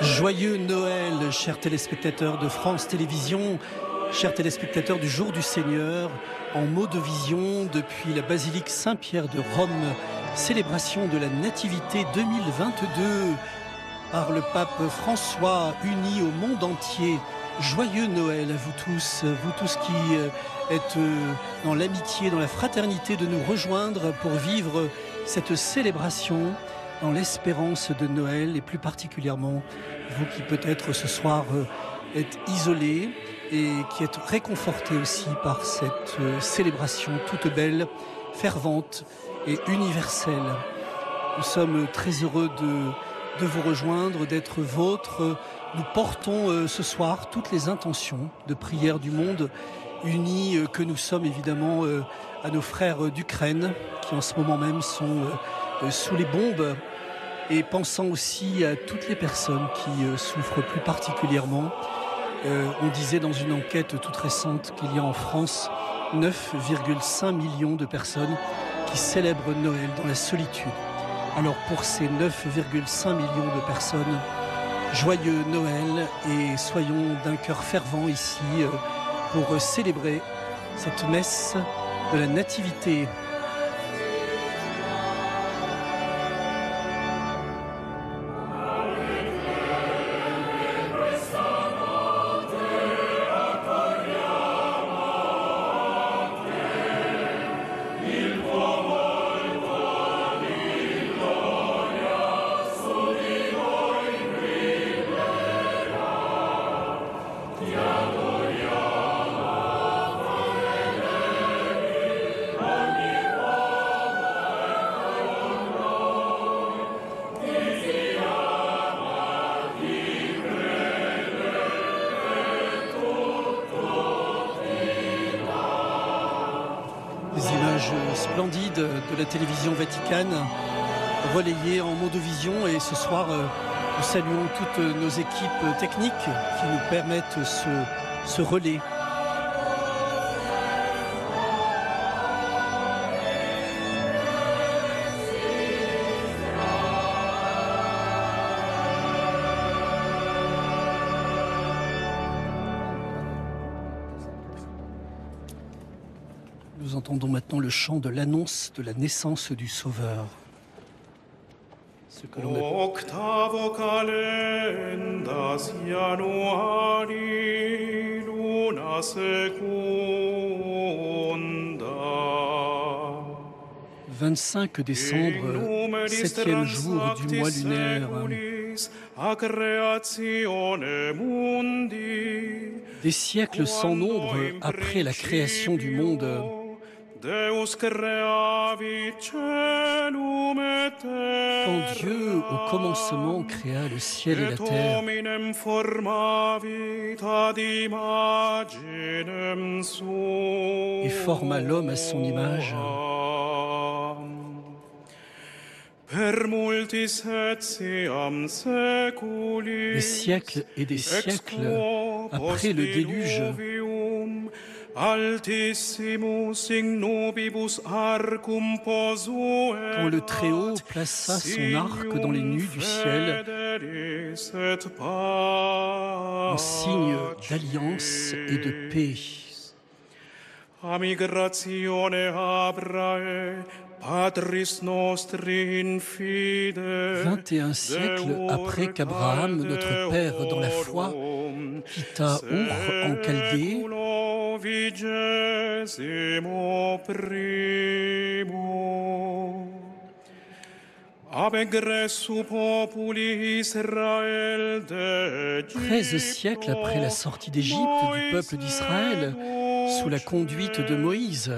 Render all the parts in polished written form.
Joyeux Noël, chers téléspectateurs de France Télévisions, chers téléspectateurs du Jour du Seigneur, en mot de vision depuis la basilique Saint-Pierre de Rome, célébration de la Nativité 2022 par le pape François, uni au monde entier. Joyeux Noël à vous tous qui êtes dans l'amitié, dans la fraternité de nous rejoindre pour vivre cette célébration dans l'espérance de Noël, et plus particulièrement vous qui peut-être ce soir êtes isolés et qui êtes réconfortés aussi par cette célébration toute belle, fervente et universelle. Nous sommes très heureux de vous rejoindre, d'être vôtres. Nous portons ce soir toutes les intentions de prière du monde unis que nous sommes évidemment à nos frères d'Ukraine qui en ce moment même sont sous les bombes, et pensant aussi à toutes les personnes qui souffrent plus particulièrement. On disait dans une enquête toute récente qu'il y a en France 9,5 millions de personnes qui célèbrent Noël dans la solitude. Alors pour ces 9,5 millions de personnes, joyeux Noël, et soyons d'un cœur fervent ici pour célébrer cette messe de la Nativité. Splendide de la télévision Vaticane, relayée en modovision, et ce soir nous saluons toutes nos équipes techniques qui nous permettent ce relais. Nous entendons maintenant le chant de l'annonce de la naissance du Sauveur. Ce que l'on Octavo calendas Januari luna secunda. 25 décembre, 7e jour du mois lunaire. Des siècles sans nombre après la création du monde, quand Dieu, au commencement, créa le ciel et la terre et forma l'homme à son image, des siècles et des siècles après le déluge, quand le Très-Haut plaça son arc dans les nues du ciel, en signe d'alliance et de paix. 21 siècles après qu'Abraham, notre père dans la foi, quitta Our en Chaldée, Treize siècles après la sortie d'Égypte du peuple d'Israël, sous la conduite de Moïse,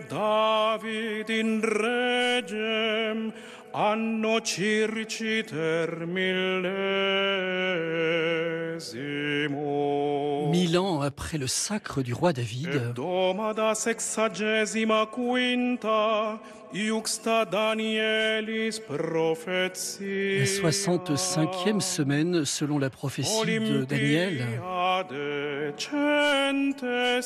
David in regem anno circiter millesimo. 1000 ans après le sacre du roi David, Domada sexagesima quinta iuxta Danielis prophetia. la 65e semaine selon la prophétie de Daniel,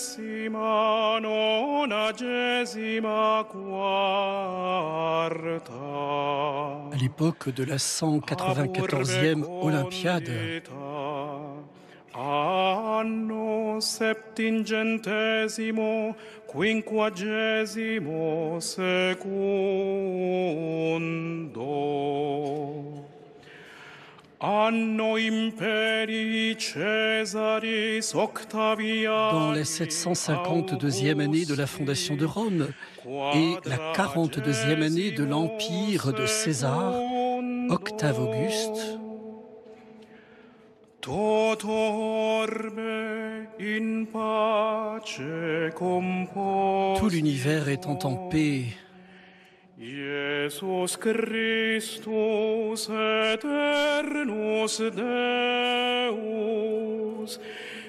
Centesima nonagésima quarta. À l'époque de la 194e Olympiade, Anno septingentesimo quinquagesimo secundo. Anno imperii Caesaris Octavianis. dans la 752e année de la fondation de Rome et la 42e année de l'empire de César, Octave Auguste, Tot orbe in pace composit. tout l'univers étant en paix, Iesus Christus aeternus Deus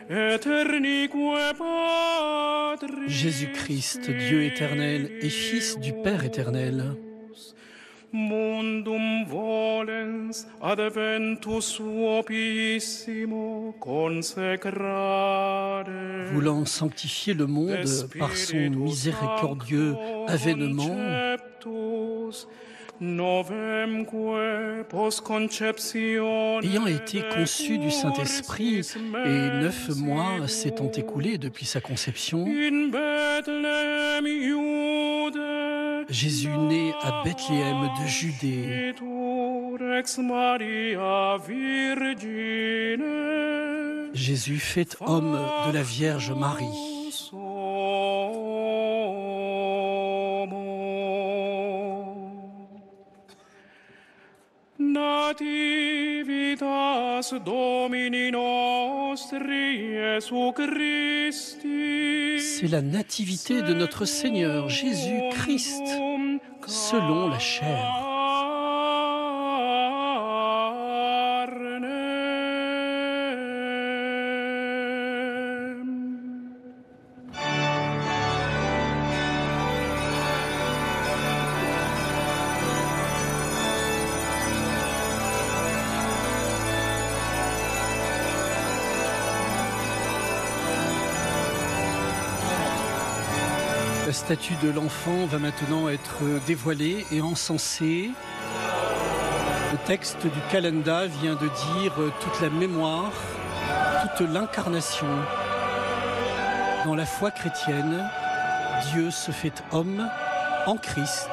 aeternique Patris. Jésus-Christ, Dieu éternel et Fils du Père éternel, Mundum volens adventus suo pissimo consecrare. voulant sanctifier le monde par son miséricordieux avènement, Novemque post conceptione ayant été conçu du Saint-Esprit et 9 mois s'étant écoulés depuis sa conception, in Bethlehem Iude Jésus naît à Bethléem de Judée, ex Maria Virgine. Jésus fait homme de la Vierge Marie. Nativitas Domini nostri Iesu Christi. C'est la nativité de notre Seigneur Jésus-Christ, selon la chair. La statue de l'enfant va maintenant être dévoilée et encensée. Le texte du Calenda vient de dire toute la mémoire, toute l'incarnation. Dans la foi chrétienne, Dieu se fait homme en Christ.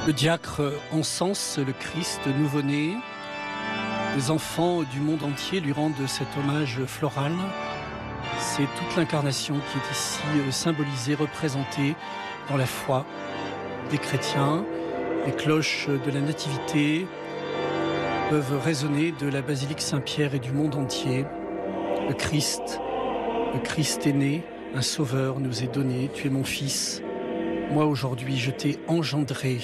Le diacre encense le Christ nouveau-né. Les enfants du monde entier lui rendent cet hommage floral. C'est toute l'incarnation qui est ici symbolisée, représentée dans la foi des chrétiens. Les cloches de la Nativité peuvent résonner de la basilique Saint-Pierre et du monde entier. Le Christ est né, un sauveur nous est donné. Tu es mon fils, moi aujourd'hui je t'ai engendré.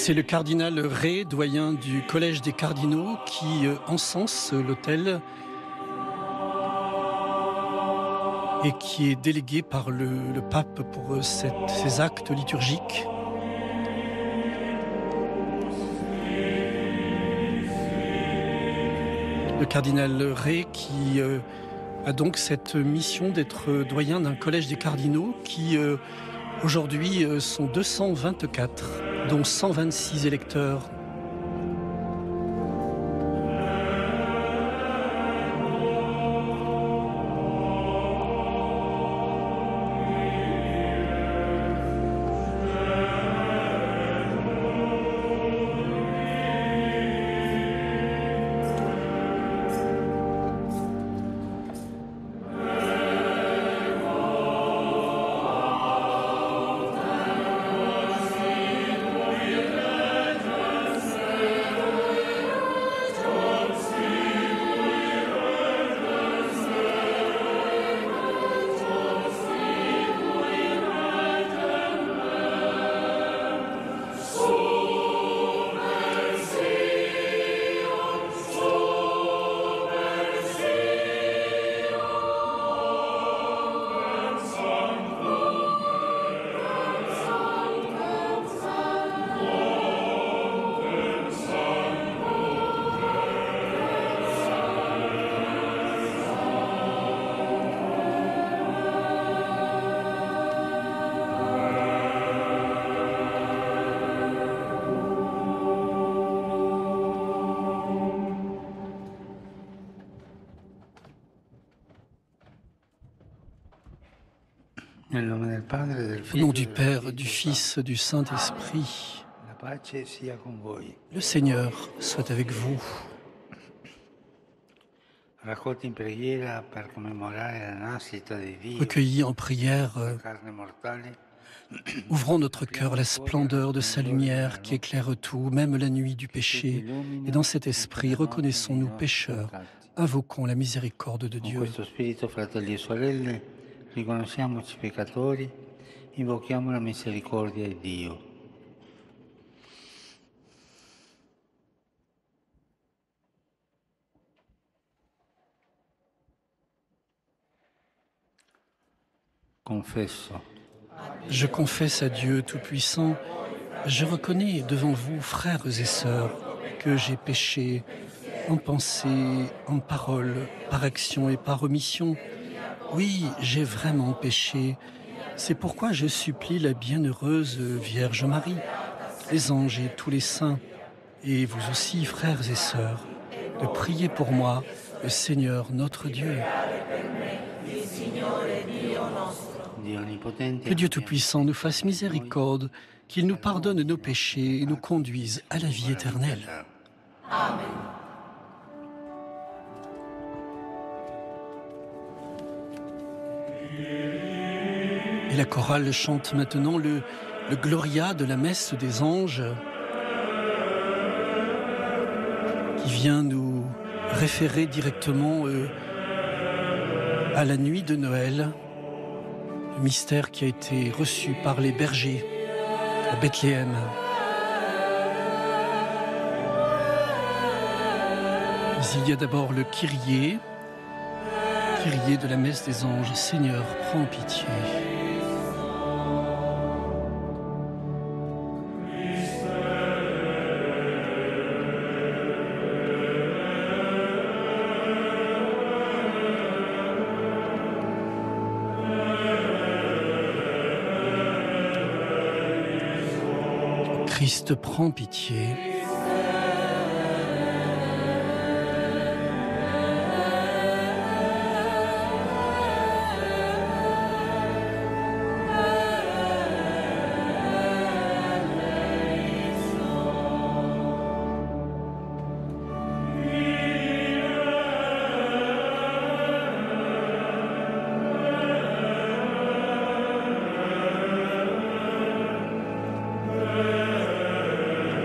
C'est le cardinal Ray, doyen du Collège des cardinaux, qui encense l'autel et qui est délégué par le pape pour ces actes liturgiques. Le cardinal Ray qui a donc cette mission d'être doyen d'un collège des cardinaux qui aujourd'hui sont 224, dont 126 électeurs. Au nom du Père, du Fils, du Saint-Esprit, le Seigneur soit avec vous. Recueillis en prière, ouvrons notre cœur à la splendeur de sa lumière qui éclaire tout, même la nuit du péché. Et dans cet esprit, reconnaissons-nous pécheurs, invoquons la miséricorde de Dieu. Riconosciamoci peccatori, invochiamo la misericordia di Dio. Confesso. Je confesse à Dieu Tout-Puissant, je reconnais devant vous, frères et sœurs, que j'ai péché en pensée, en parole, par action et par omission. Oui, j'ai vraiment péché. C'est pourquoi je supplie la bienheureuse Vierge Marie, les anges et tous les saints, et vous aussi, frères et sœurs, de prier pour moi, le Seigneur notre Dieu. Que Dieu Tout-Puissant nous fasse miséricorde, qu'il nous pardonne nos péchés et nous conduise à la vie éternelle. Amen. Et la chorale chante maintenant le Gloria de la messe des anges qui vient nous référer directement à la nuit de Noël, le mystère qui a été reçu par les bergers à Bethléem. Mais il y a d'abord le Kyrie de la messe des anges. Seigneur, prends pitié. Christ, prends pitié.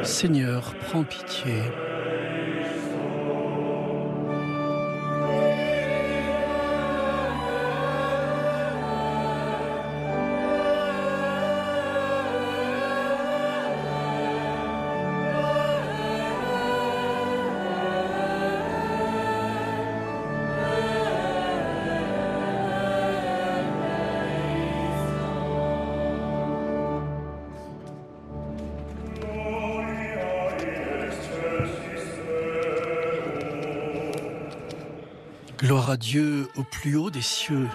Seigneur, prends pitié. Gloire à Dieu au plus haut des cieux.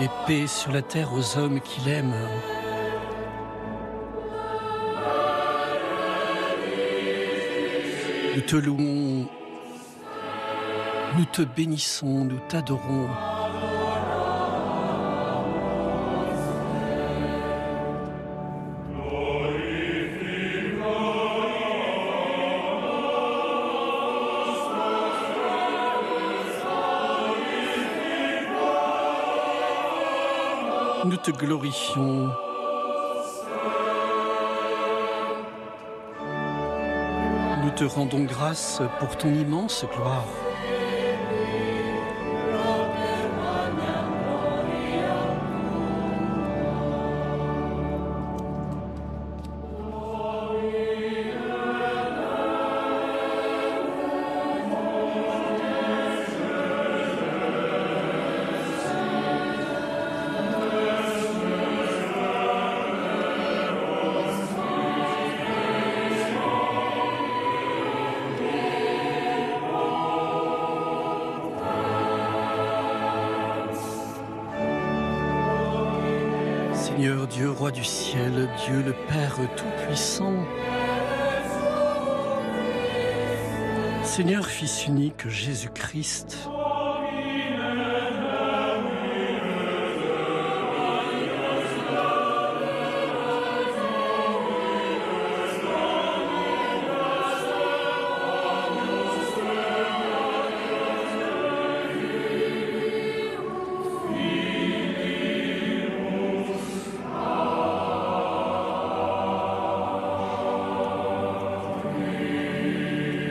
Et paix sur la terre aux hommes qu'il aime. Nous te louons, nous te bénissons, nous t'adorons. Nous te glorifions. Nous te rendons grâce pour ton immense gloire. Seigneur Dieu, roi du ciel, Dieu le Père tout-puissant, Seigneur Fils unique Jésus-Christ,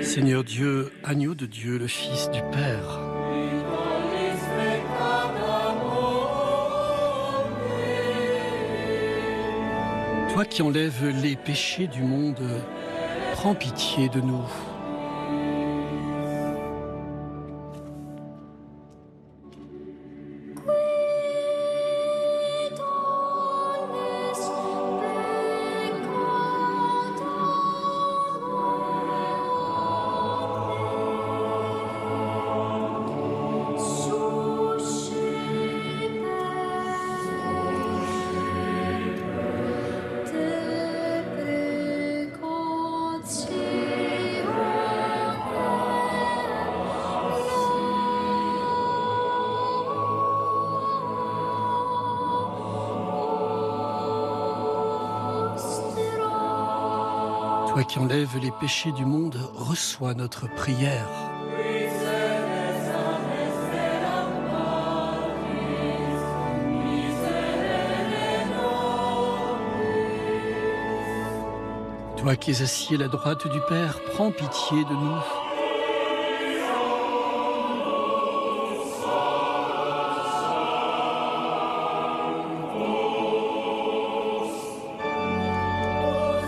Seigneur Dieu, agneau de Dieu, le Fils du Père. Toi qui enlèves les péchés du monde, prends pitié de nous. Toi qui enlèves les péchés du monde, reçois notre prière. Toi qui es assis à la droite du Père, prends pitié de nous.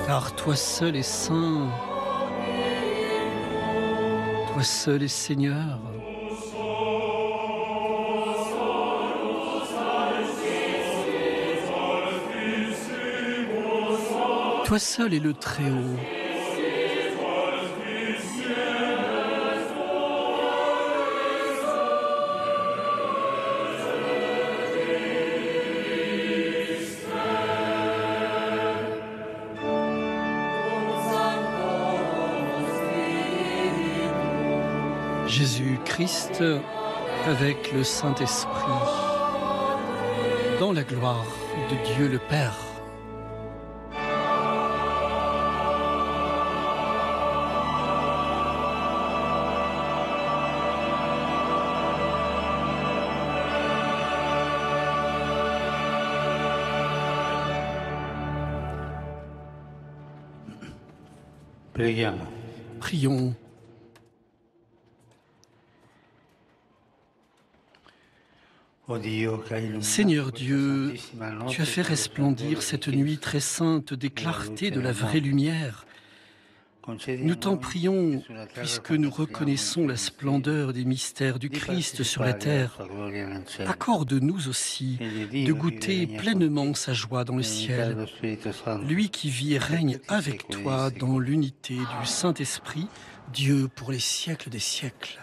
Car toi seul es saint, toi seul es Seigneur. Toi seul es le Très-Haut. Jésus-Christ avec le Saint-Esprit, dans la gloire de Dieu le Père. Prions. Seigneur Dieu, tu as fait resplendir cette nuit très sainte des clartés de la vraie lumière. Nous t'en prions, puisque nous reconnaissons la splendeur des mystères du Christ sur la terre, accorde-nous aussi de goûter pleinement sa joie dans le ciel, lui qui vit et règne avec toi dans l'unité du Saint-Esprit, Dieu pour les siècles des siècles.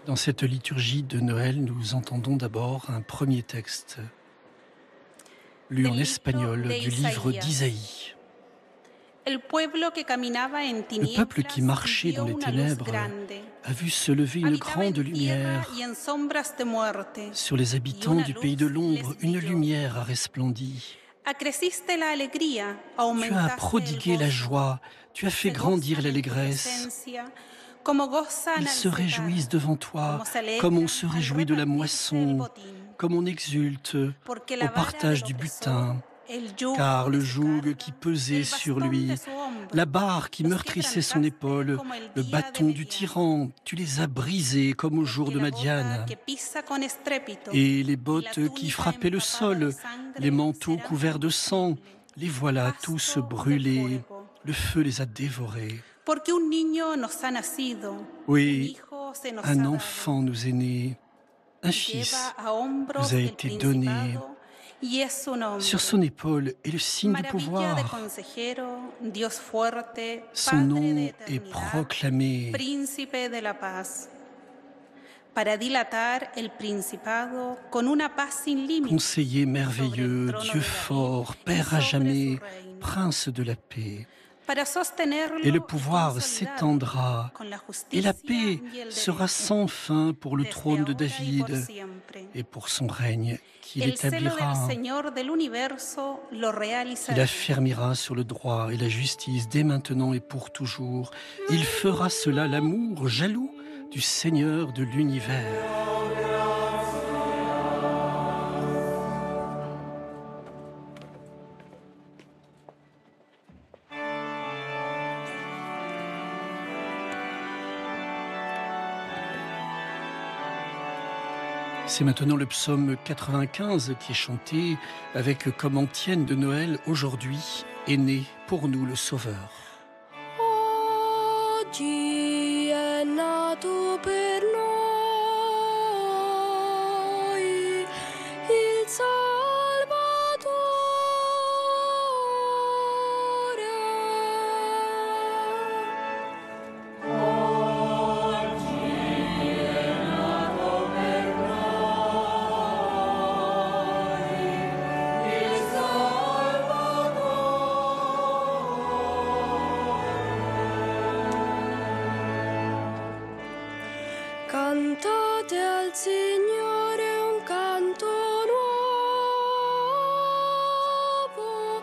Dans cette liturgie de Noël, nous entendons d'abord un premier texte, lu en espagnol, du livre d'Isaïe. Le peuple qui marchait dans les ténèbres a vu se lever une grande lumière. Sur les habitants du pays de l'ombre, une lumière a resplendi. Tu as prodigué la joie, tu as fait grandir l'allégresse. Ils se réjouissent devant toi, comme on se réjouit de la moisson, comme on exulte au partage du butin. Car le joug qui pesait sur lui, la barre qui meurtrissait son épaule, le bâton du tyran, tu les as brisés comme au jour de Madiane. Et les bottes qui frappaient le sol, les manteaux couverts de sang, les voilà tous brûlés, le feu les a dévorés. Oui, un enfant nous est né, un fils nous a été donné. Sur son épaule est le signe du pouvoir. Son nom est proclamé. Conseiller merveilleux, Dieu fort, Père à jamais, Prince de la paix. Et le pouvoir s'étendra, et la paix sera sans fin pour le trône de David et pour son règne qu'il établira. Il affermira sur le droit et la justice dès maintenant et pour toujours. Il fera cela l'amour jaloux du Seigneur de l'univers. C'est maintenant le psaume 95 qui est chanté avec comme antienne de Noël. Aujourd'hui est né pour nous le Sauveur. Oggi è nato per noi il Cantate al Signore un canto nuovo,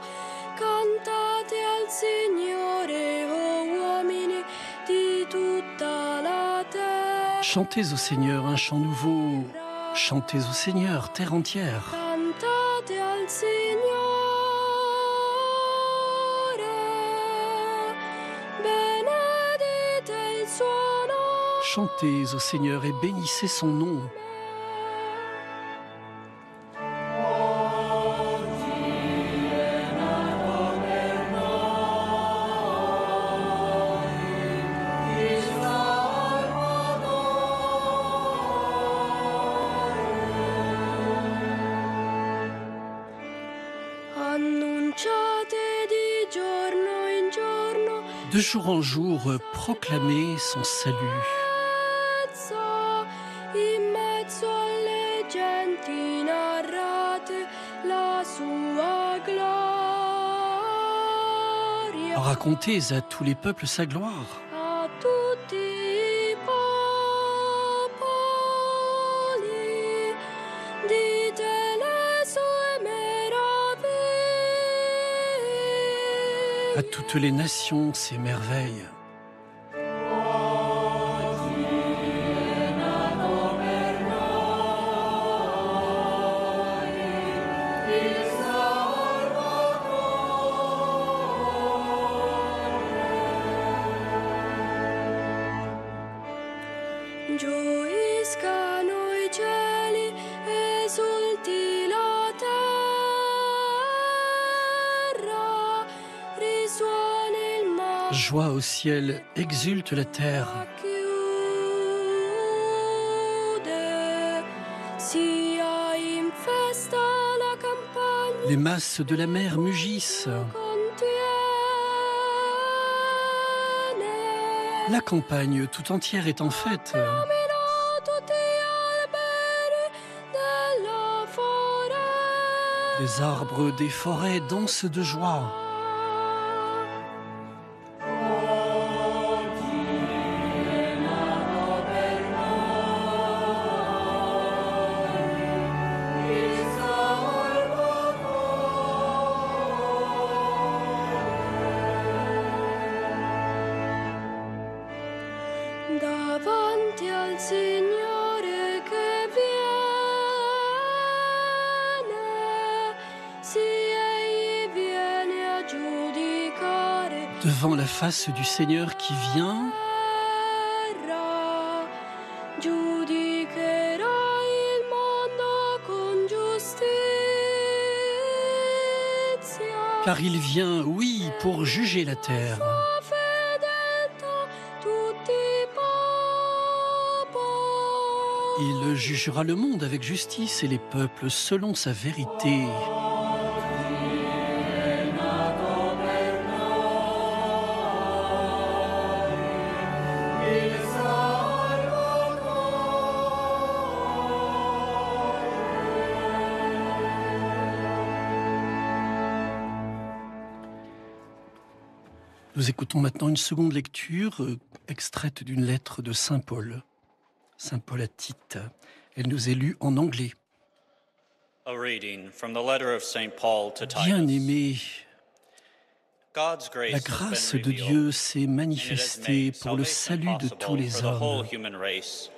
cantate al Signore, o uomini di tutta la terra. Chantez au Seigneur un chant nouveau, chantez au Seigneur, terre entière. Cantate al Signore, benedite il suo nome. Chantez au Seigneur et bénissez son nom. Annunciate di giorno in giorno, De jour en jour, proclamez son salut. in mezzo alle genti narrate la sua gloria. Racontez à tous les peuples sa gloire. A tutti i popoli dite le sue meraviglie. À toutes les nations ses merveilles. Gioiscano i cieli Joie au ciel, exulte la terre. Sia in festa la campagna Les masses de la mer mugissent. contiene La campagne tout entière est en fête. tutti gli alberi della foresta. Les arbres des forêts dansent de joie. Davanti al Signore che viene, sì egli viene a giudicare Devant la face du Seigneur qui vient, terra, giudicherà il mondo con giustizia. car il vient, oui, pour juger la terre. Sua fedeltà tutti i popoli. Il jugera le monde avec justice et les peuples selon sa vérité. Nous écoutons maintenant une seconde lecture extraite d'une lettre de Saint Paul à Tite. Elle nous est lue en anglais. A reading from the letter of St. Paul to Titus. Bien-aimés, God's grace la has grâce been de revealed, Dieu s'est and it has manifestée made pour le salvation salut de possible tous les for the whole hommes. human race,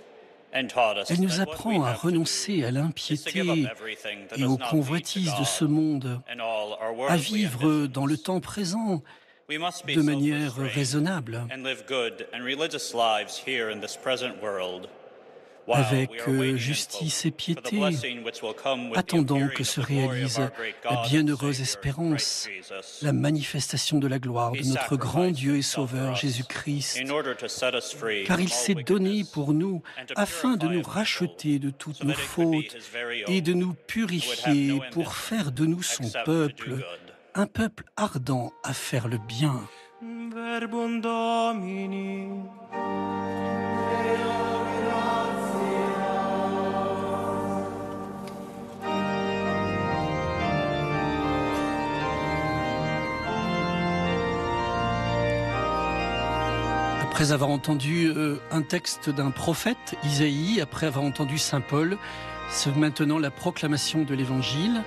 and taught us Elle nous that what we apprend à have to renoncer à do is to l'impiété give up everything that et does aux not lead to convoitises de God ce monde, and all our à worldly vivre ambitions. dans le temps présent We must be de manière self-restrained raisonnable, and live good and religious lives here in this present world, while avec we are waiting in justice hope et for the piété, blessing which will come with the attendant appearing que of se the glory of réalise our great la God and bienheureuse Savior, espérance, Christ Jesus. la manifestation de la gloire de notre grand Dieu et Sauveur Jésus-Christ, In order to set us free car il from all s'est donné wickedness, pour nous and to afin de purify nous us racheter de toutes so nos that it could be fautes his very et own, de nous and would have purifier no pour ambition faire de nous son except to do peuple, good. un peuple ardent à faire le bien. Verbum Domini. Après avoir entendu un texte d'un prophète, Isaïe, après avoir entendu Saint Paul, c'est maintenant la proclamation de l'Évangile.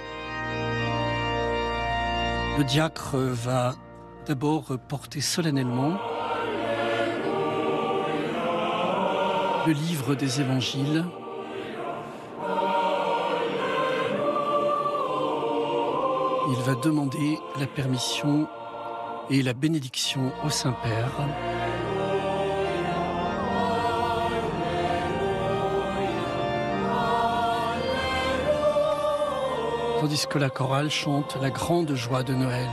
Le diacre va d'abord porter solennellement le livre des Évangiles. Il va demander la permission et la bénédiction au Saint-Père. Tandis que la chorale chante la grande joie de Noël.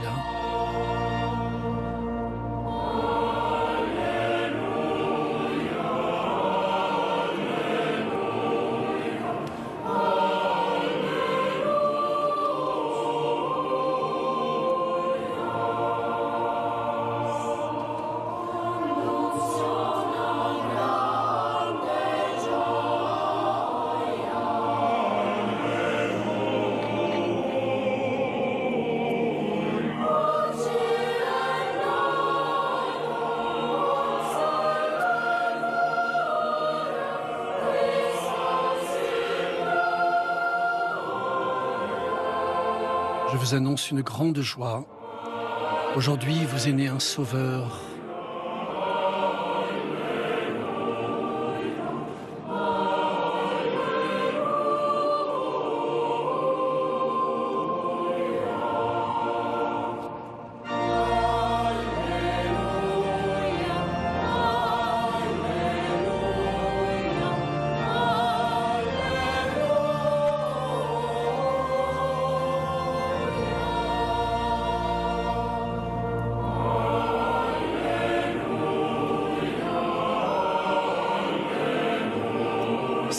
Je vous annonce une grande joie. Aujourd'hui, vous est né un sauveur.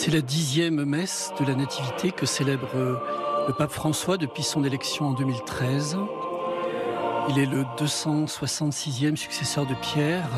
C'est la 10e messe de la Nativité que célèbre le pape François depuis son élection en 2013. Il est le 266e successeur de Pierre.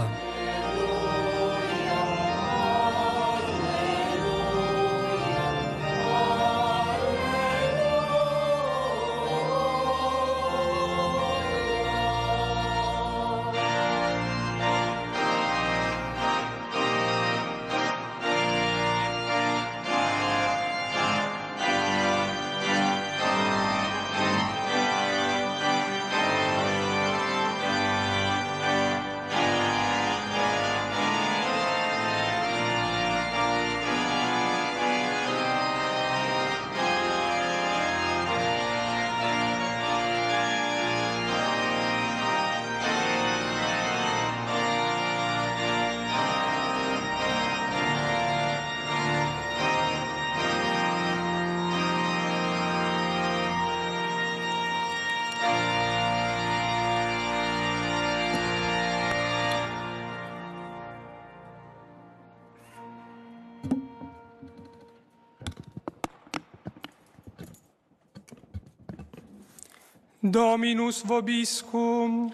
Dominus vobiscum.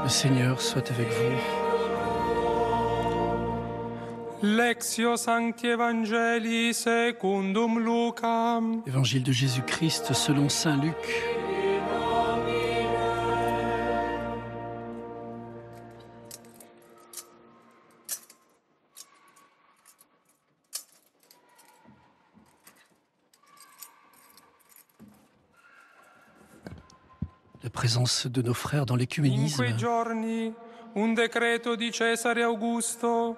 Le Seigneur soit avec vous. Lectio Sancti Evangelii secundum Lucam. Évangile de Jésus-Christ selon saint Luc. La présence de nos frères dans In l'écuménisme. quei giorni un decreto di Cesare Augusto.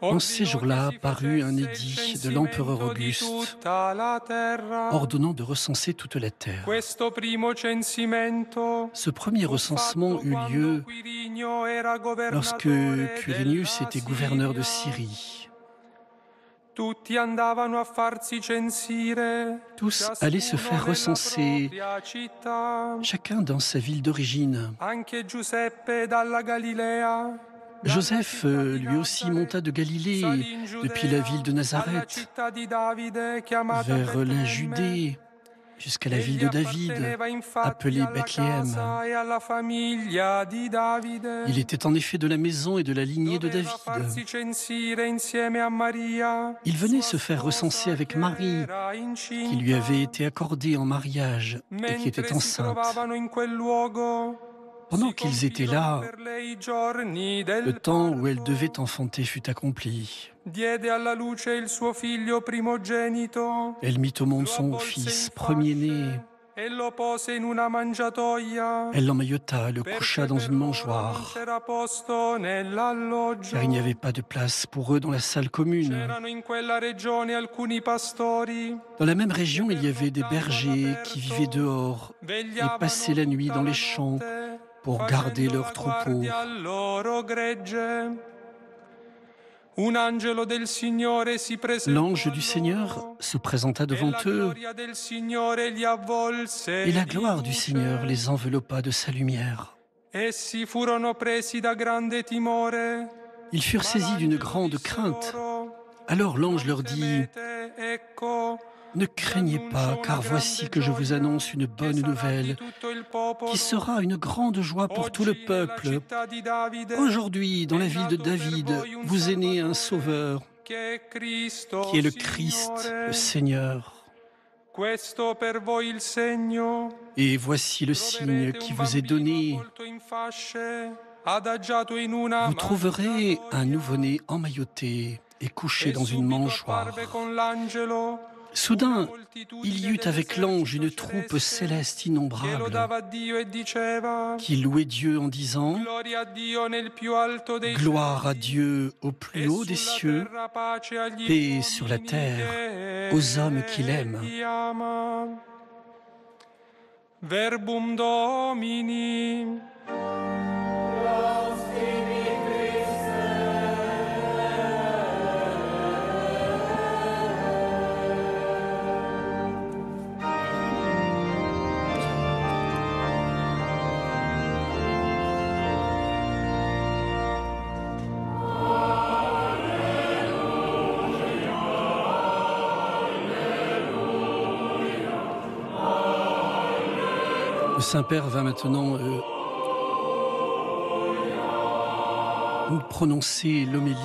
En ces jours-là parut un édit de l'empereur Auguste ordonnant de recenser toute la terre. Ce premier recensement eut lieu lorsque Quirinius était gouverneur de Syrie. Tous allaient se faire recenser, chacun dans sa ville d'origine. Joseph, lui aussi, monta de Galilée, depuis la ville de Nazareth, vers la Judée, jusqu'à la ville de David, appelée Bethléem. Il était en effet de la maison et de la lignée de David. Il venait se faire recenser avec Marie, qui lui avait été accordée en mariage et qui était enceinte. Pendant qu'ils étaient là, le temps où elle devait enfanter fut accompli. Elle mit au monde son fils premier-né. Elle l'emmaillota, le coucha dans une mangeoire, car il n'y avait pas de place pour eux dans la salle commune. Dans la même région, il y avait des bergers qui vivaient dehors et passaient la nuit dans les champs pour garder leurs troupeaux. L'ange du Seigneur se présenta devant eux et la gloire du Seigneur les enveloppa de sa lumière. Ils furent saisis d'une grande crainte. Alors l'ange leur dit: « Ne craignez pas, car voici que je vous annonce une bonne nouvelle qui sera une grande joie pour tout le peuple. Aujourd'hui, dans la ville de David, vous est né un Sauveur, qui est le Christ, le Seigneur. Et voici le signe qui vous est donné. Vous trouverez un nouveau-né emmailloté et couché dans une mangeoire. » Soudain, il y eut avec l'ange une troupe céleste innombrable qui louait Dieu en disant: « Gloire à Dieu au plus haut des cieux, paix sur la terre aux hommes qu'il aime. » Verbum Domini. Le Saint-Père va maintenant nous prononcer l'homélie,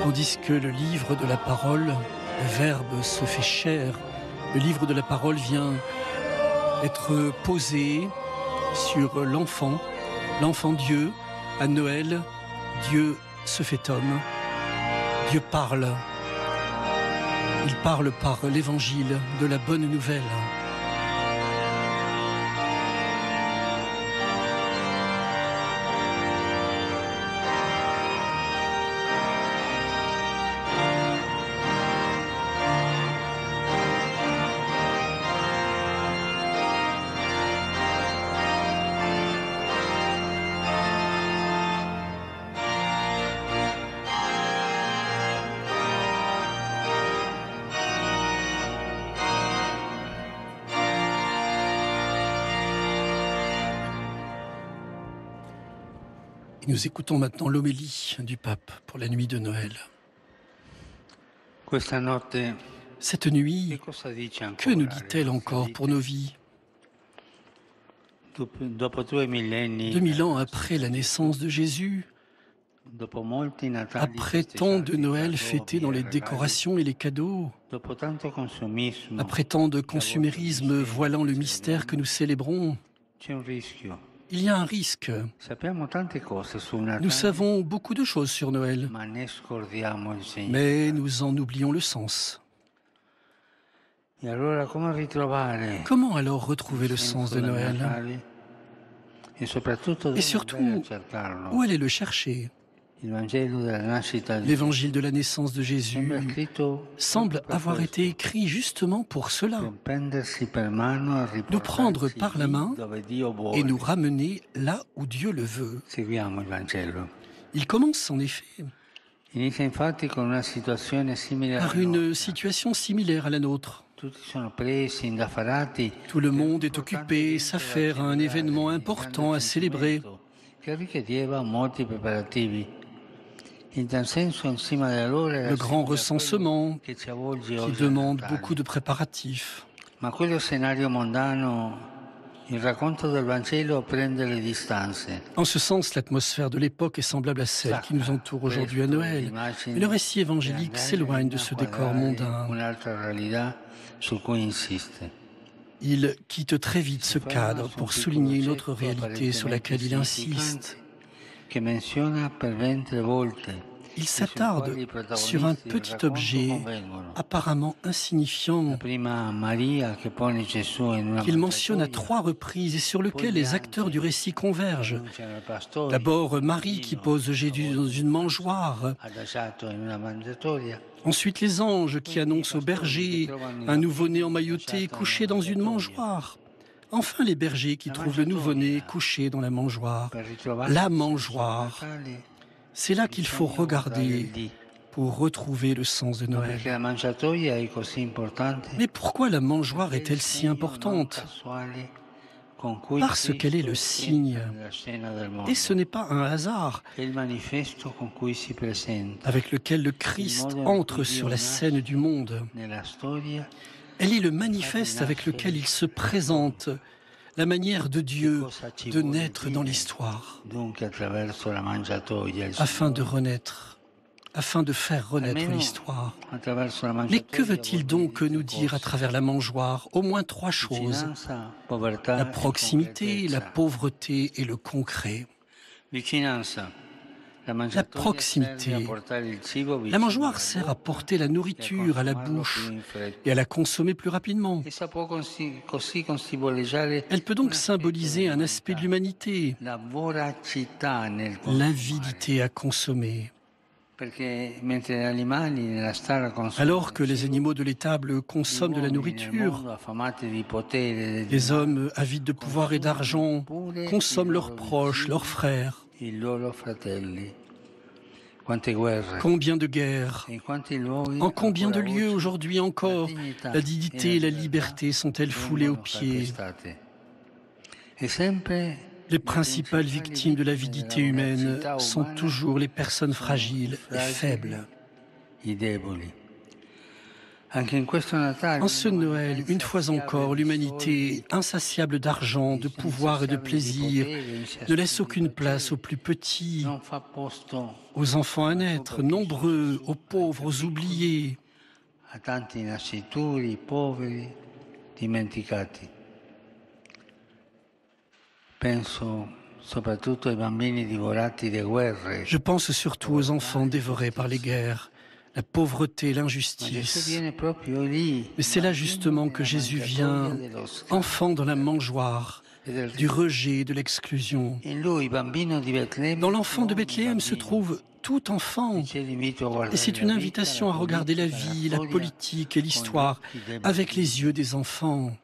tandis que le livre de la parole, le Verbe se fait chair. Le livre de la parole vient être posé sur l'enfant Dieu. À Noël, Dieu se fait homme, Dieu parle. Il parle par l'évangile de la bonne nouvelle. Nous écoutons maintenant l'homélie du pape pour la nuit de Noël. Cette nuit, que nous dit-elle encore pour nos vies ? 2000 ans après la naissance de Jésus, après tant de Noël fêtés dans les décorations et les cadeaux, après tant de consumérisme voilant le mystère que nous célébrons, il y a un risque. Nous savons beaucoup de choses sur Noël, mais nous en oublions le sens. Comment alors retrouver le sens de Noël ? Et surtout, où aller le chercher ? L'évangile de la naissance de Jésus semble avoir été écrit justement pour cela. Nous prendre par la main et nous ramener là où Dieu le veut. Il commence en effet par une situation similaire à la nôtre. Tout le monde est occupé, s'affaire à un événement important à célébrer. Le grand recensement qui demande beaucoup de préparatifs. En ce sens, l'atmosphère de l'époque est semblable à celle qui nous entoure aujourd'hui à Noël. Mais le récit évangélique s'éloigne de ce décor mondain. Il quitte très vite ce cadre pour souligner une autre réalité sur laquelle il insiste. Il s'attarde sur un petit objet apparemment insignifiant qu'il mentionne à 3 reprises et sur lequel les acteurs du récit convergent. D'abord Marie qui pose Jésus dans une mangeoire. Ensuite les anges qui annoncent aux bergers un nouveau-né emmailloté couché dans une mangeoire. Enfin, les bergers qui trouvent le nouveau-né couché dans la mangeoire. La mangeoire, c'est là qu'il faut regarder pour retrouver le sens de Noël. Mais pourquoi la mangeoire est-elle si importante ? Parce qu'elle est le signe. Et ce n'est pas un hasard avec lequel le Christ entre sur la scène du monde. Elle est le manifeste avec lequel il se présente, la manière de Dieu de naître dans l'histoire, afin de faire renaître l'histoire. Mais que veut-il donc nous dire à travers la mangeoire ? Au moins 3 choses. La proximité, la pauvreté et le concret. La proximité. La mangeoire sert à porter la nourriture à la bouche et à la consommer plus rapidement. Elle peut donc symboliser un aspect de l'humanité, l'avidité à consommer. Alors que les animaux de l'étable consomment de la nourriture, les hommes avides de pouvoir et d'argent consomment leurs proches, leurs frères. Combien de guerres, en combien de lieux aujourd'hui encore, la dignité et la liberté sont-elles foulées aux pieds ? Les principales victimes de l'avidité humaine sont toujours les personnes fragiles et faibles. En ce Noël, une fois encore, l'humanité, insatiable d'argent, de pouvoir et de plaisir, ne laisse aucune place aux plus petits, aux enfants à naître, nombreux, aux pauvres, aux oubliés. a tanti nascituri, poveri, dimenticati. Penso soprattutto ai bambini divorati da guerre. Je pense surtout aux enfants dévorés par les guerres, la pauvreté, l'injustice. Mais c'est là justement que Jésus vient, enfant dans la mangeoire, du rejet, de l'exclusion. Dans l'enfant de Bethléem se trouve tout enfant. Et c'est une invitation à regarder la vie, la politique et l'histoire avec les yeux des enfants.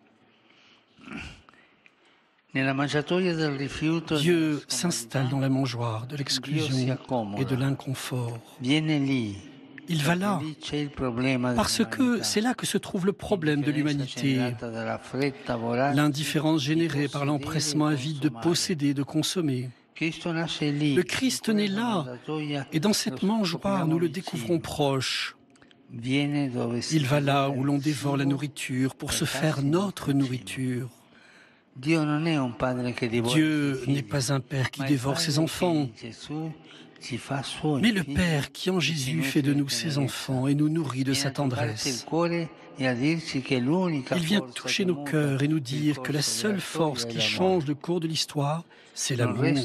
Dieu s'installe dans la mangeoire de l'exclusion et de l'inconfort. Il va là, parce que c'est là que se trouve le problème de l'humanité. L'indifférence générée par l'empressement avide de posséder, de consommer. Le Christ naît là, et dans cette mangeoire, nous le découvrons proche. Il va là où l'on dévore la nourriture pour se faire notre nourriture. Dieu n'est pas un père qui dévore ses enfants, mais le Père qui en Jésus fait de nous ses enfants et nous nourrit de sa tendresse. Il vient toucher nos cœurs et nous dire que la seule force qui change le cours de l'histoire, c'est l'amour. Il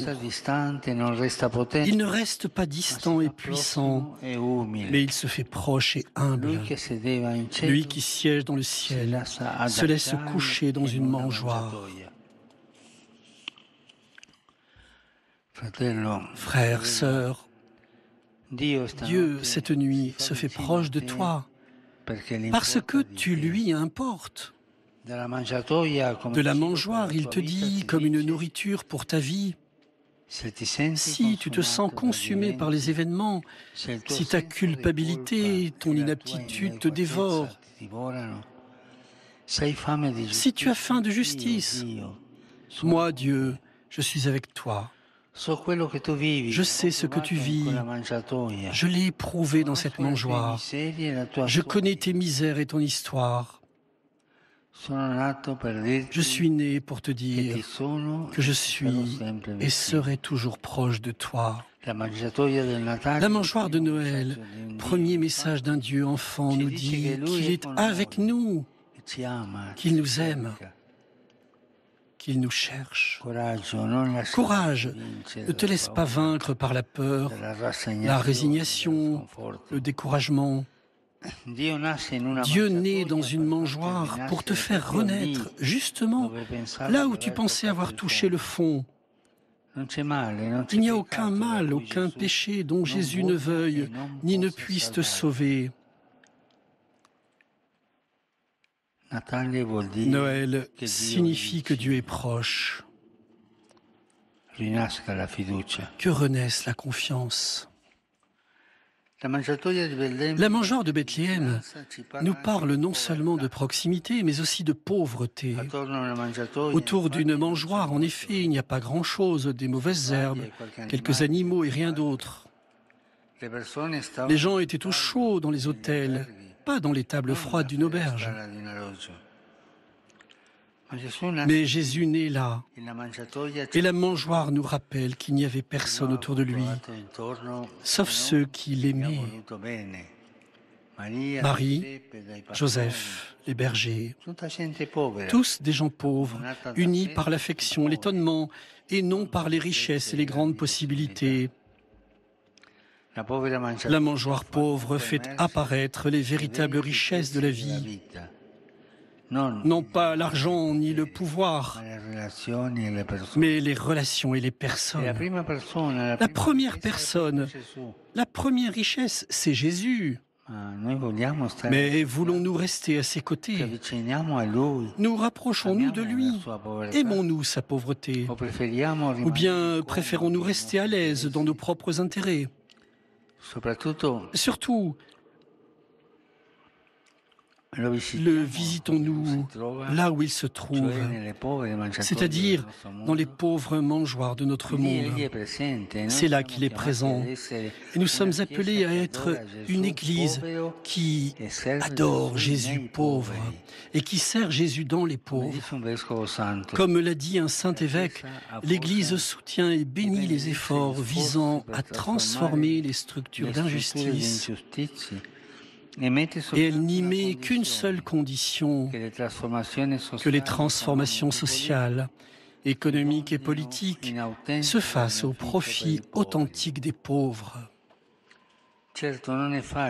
ne reste pas distant et puissant, mais il se fait proche et humble. Lui qui siège dans le ciel se laisse coucher dans une mangeoire. Frères, sœurs, Dieu, cette nuit, se fait proche de toi parce que tu lui importes. De la mangeoire, il te dit, comme une nourriture pour ta vie. Si tu te sens consumé par les événements, si ta culpabilité, ton inaptitude te dévorent, si tu as faim de justice, moi, Dieu, je suis avec toi. Je sais ce que tu vis. Je l'ai éprouvé dans cette mangeoire. Je connais tes misères et ton histoire. Je suis né pour te dire que je suis et serai toujours proche de toi. La mangeoire de Noël, premier message d'un Dieu enfant, nous dit qu'il est avec nous, qu'il nous aime, qu'il nous cherche. Courage, ne te laisse pas vaincre par la peur, la résignation, le découragement. Dieu naît dans une mangeoire pour te faire renaître, justement, là où tu pensais avoir touché le fond. Il n'y a aucun mal, aucun péché dont Jésus ne veuille ni ne puisse te sauver. Noël signifie que Dieu est proche, que renaisse la confiance. La mangeoire de Bethléem nous parle non seulement de proximité, mais aussi de pauvreté. Autour d'une mangeoire, en effet, il n'y a pas grand-chose, des mauvaises herbes, quelques animaux et rien d'autre. Les gens étaient au chaud dans les hôtels, pas dans les tables froides d'une auberge. Mais Jésus naît là, et la mangeoire nous rappelle qu'il n'y avait personne autour de lui, sauf ceux qui l'aimaient. Marie, Joseph, les bergers, tous des gens pauvres, unis par l'affection, l'étonnement, et non par les richesses et les grandes possibilités. La mangeoire pauvre fait apparaître les véritables richesses de la vie. Non pas l'argent ni le pouvoir, mais les relations et les personnes. La première personne, la première richesse, c'est Jésus. Mais voulons-nous rester à ses côtés? Nous rapprochons-nous de lui? Aimons-nous sa pauvreté? Ou bien préférons-nous rester à l'aise dans nos propres intérêts? Surtout, le visitons-nous là où il se trouve, c'est-à-dire dans les pauvres mangeoires de notre monde. C'est là qu'il est présent. Et nous sommes appelés à être une Église qui adore Jésus pauvre et qui sert Jésus dans les pauvres. Comme l'a dit un saint évêque, l'Église soutient et bénit les efforts visant à transformer les structures d'injustice. Et elle n'y met qu'une seule condition, que les transformations sociales, économiques et politiques se fassent au profit authentique des pauvres.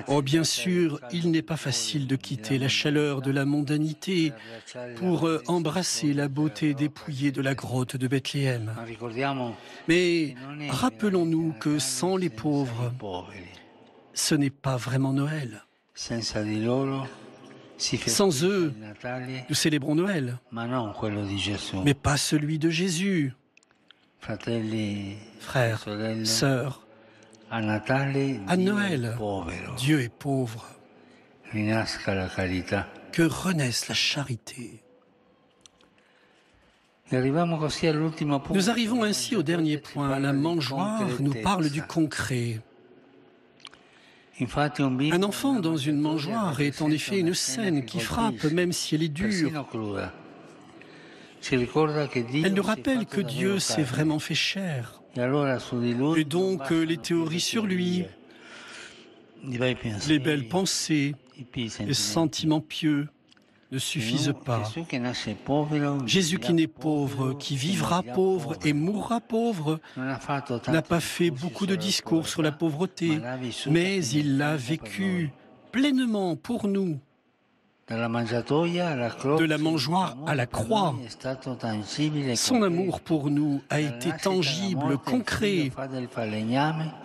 Oh, bien sûr, il n'est pas facile de quitter la chaleur de la mondanité pour embrasser la beauté dépouillée de la grotte de Bethléem. Mais rappelons-nous que sans les pauvres, ce n'est pas vraiment Noël. Sans eux, nous célébrons Noël, mais pas celui de Jésus. Frères, sœurs, à Noël, Dieu est pauvre. Que renaisse la charité. Nous arrivons ainsi au dernier point. La mangeoire nous parle du concret. Un enfant dans une mangeoire est en effet une scène qui frappe même si elle est dure. Elle nous rappelle que Dieu s'est vraiment fait chair. Et donc les théories sur lui, les belles pensées, les sentiments pieux ne suffisent pas. Jésus qui naît pauvre, qui vivra pauvre et mourra pauvre, n'a pas fait beaucoup de discours sur la pauvreté, mais il l'a vécu pleinement pour nous. De la mangeoire à la croix, son amour pour nous a été tangible, concret.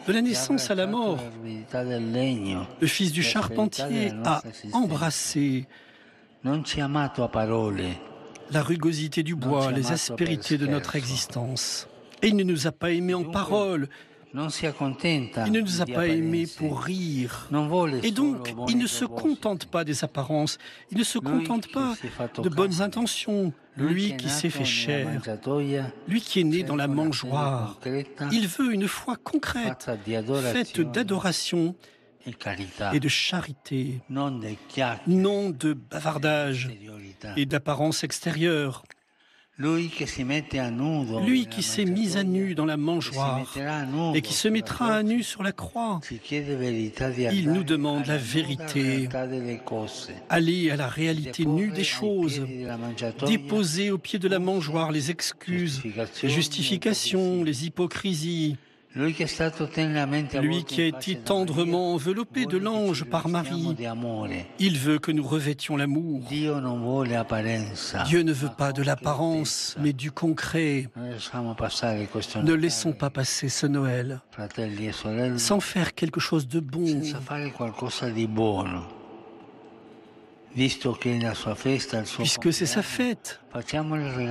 De la naissance à la mort, le fils du charpentier a embrassé la rugosité du bois, les aspérités de notre existence. Et il ne nous a pas aimés en parole. Il ne nous a pas aimés pour rire. Et donc, il ne se contente pas des apparences. Il ne se contente pas de bonnes intentions. Lui qui s'est fait chair, lui qui est né dans la mangeoire, il veut une foi concrète, faite d'adoration et de charité, non de bavardage et d'apparence extérieure. Lui qui s'est mis à nu dans la mangeoire et qui se mettra à nu sur la croix, il nous demande la vérité, aller à la réalité nue des choses, déposer au pied de la mangeoire les excuses, les justifications, les hypocrisies. Lui qui a été tendrement enveloppé de l'ange par Marie, il veut que nous revêtions l'amour. Dieu ne veut pas de l'apparence, mais du concret. Ne laissons pas passer ce Noël sans faire quelque chose de bon. Puisque c'est sa fête,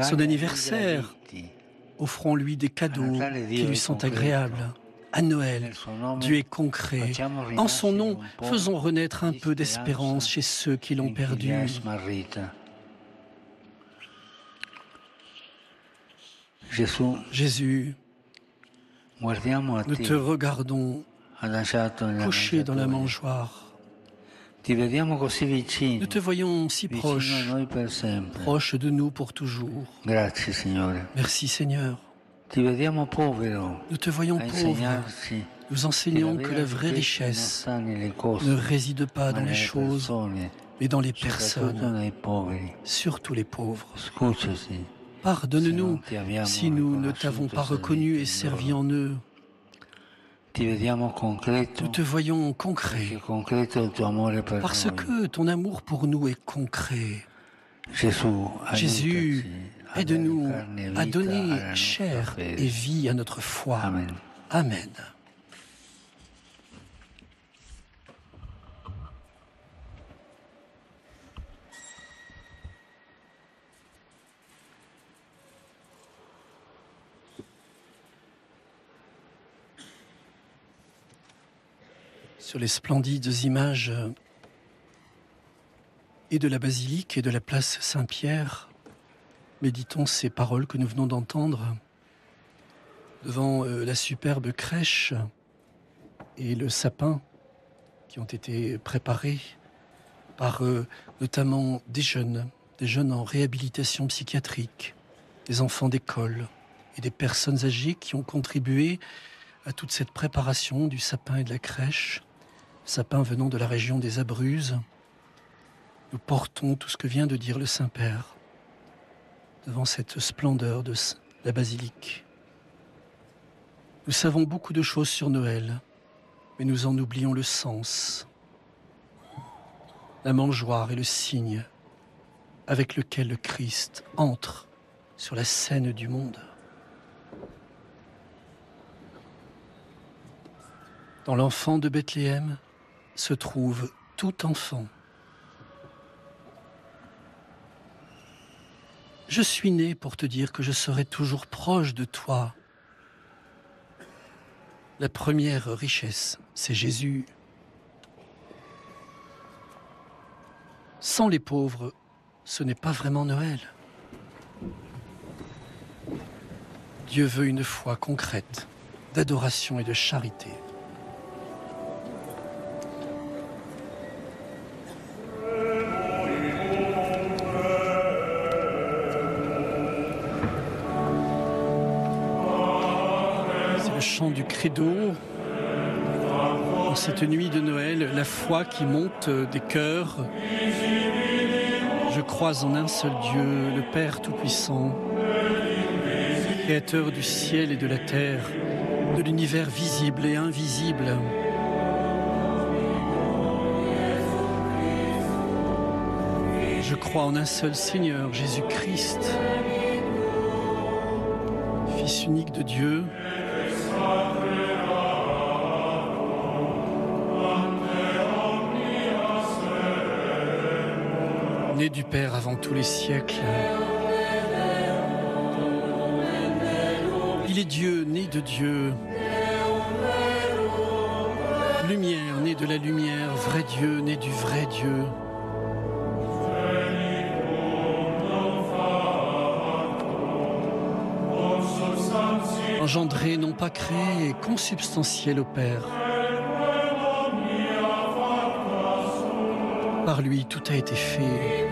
son anniversaire, offrons-lui des cadeaux qui lui sont agréables. À Noël, Dieu est concret. En son nom, faisons renaître un peu d'espérance chez ceux qui l'ont perdu. Jésus, nous te regardons couché dans la mangeoire. Nous te voyons si proche de nous pour toujours. Merci Seigneur. Nous te voyons pauvre. Nous enseignons que la vraie richesse ne réside pas dans les choses, mais dans les personnes, surtout les pauvres. Pardonne-nous si nous ne t'avons pas reconnu et servi en eux. Nous te voyons concret, parce que ton amour pour nous est concret. Jésus, aide-nous à donner chair et vie à notre foi. Amen. Sur les splendides images et de la basilique et de la place Saint-Pierre, méditons ces paroles que nous venons d'entendre devant la superbe crèche et le sapin qui ont été préparés par notamment des jeunes en réhabilitation psychiatrique, des enfants d'école et des personnes âgées qui ont contribué à toute cette préparation du sapin et de la crèche, sapin venant de la région des Abruzzes. Nous portons tout ce que vient de dire le Saint-Père devant cette splendeur de la basilique. Nous savons beaucoup de choses sur Noël, mais nous en oublions le sens, la mangeoire et le signe avec lequel le Christ entre sur la scène du monde. Dans l'enfant de Bethléem se trouve tout enfant. Je suis né pour te dire que je serai toujours proche de toi. La première richesse, c'est Jésus. Sans les pauvres, ce n'est pas vraiment Noël. Dieu veut une foi concrète, d'adoration et de charité. Chant du credo, en cette nuit de Noël, la foi qui monte des cœurs. Je crois en un seul Dieu, le Père Tout-Puissant, Créateur du ciel et de la terre, de l'univers visible et invisible. Je crois en un seul Seigneur, Jésus-Christ, Fils unique de Dieu, né du Père avant tous les siècles. Il est Dieu, né de Dieu. Lumière, né de la lumière. Vrai Dieu, né du vrai Dieu. Engendré, non pas créé, consubstantiel au Père. Par lui, tout a été fait.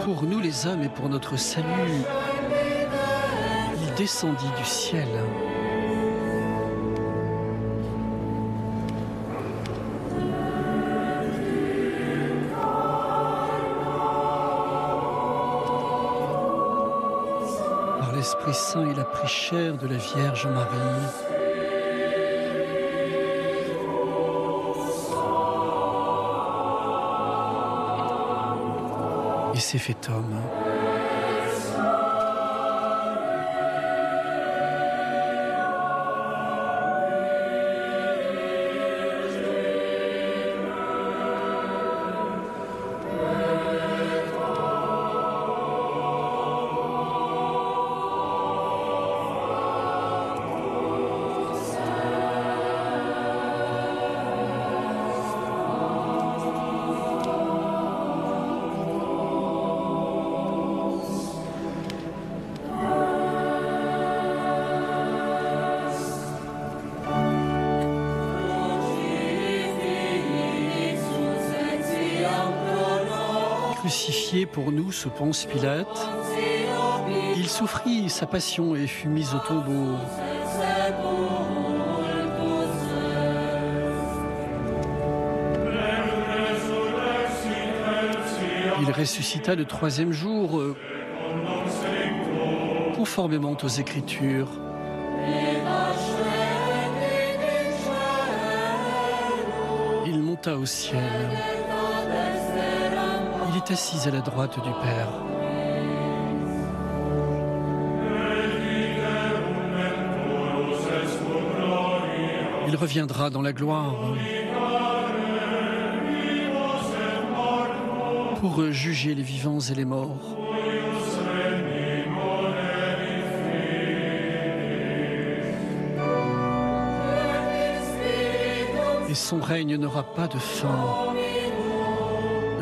Pour nous les hommes et pour notre salut, il descendit du ciel. Par l'Esprit Saint, il a pris chair de la Vierge Marie. Et s'est fait homme. Crucifié pour nous sous Ponce Pilate, il souffrit sa passion et fut mis au tombeau. Il ressuscita le troisième jour, conformément aux Écritures. Il monta au ciel. Il est assis à la droite du Père. Il reviendra dans la gloire pour juger les vivants et les morts. son règne n'aura pas de fin.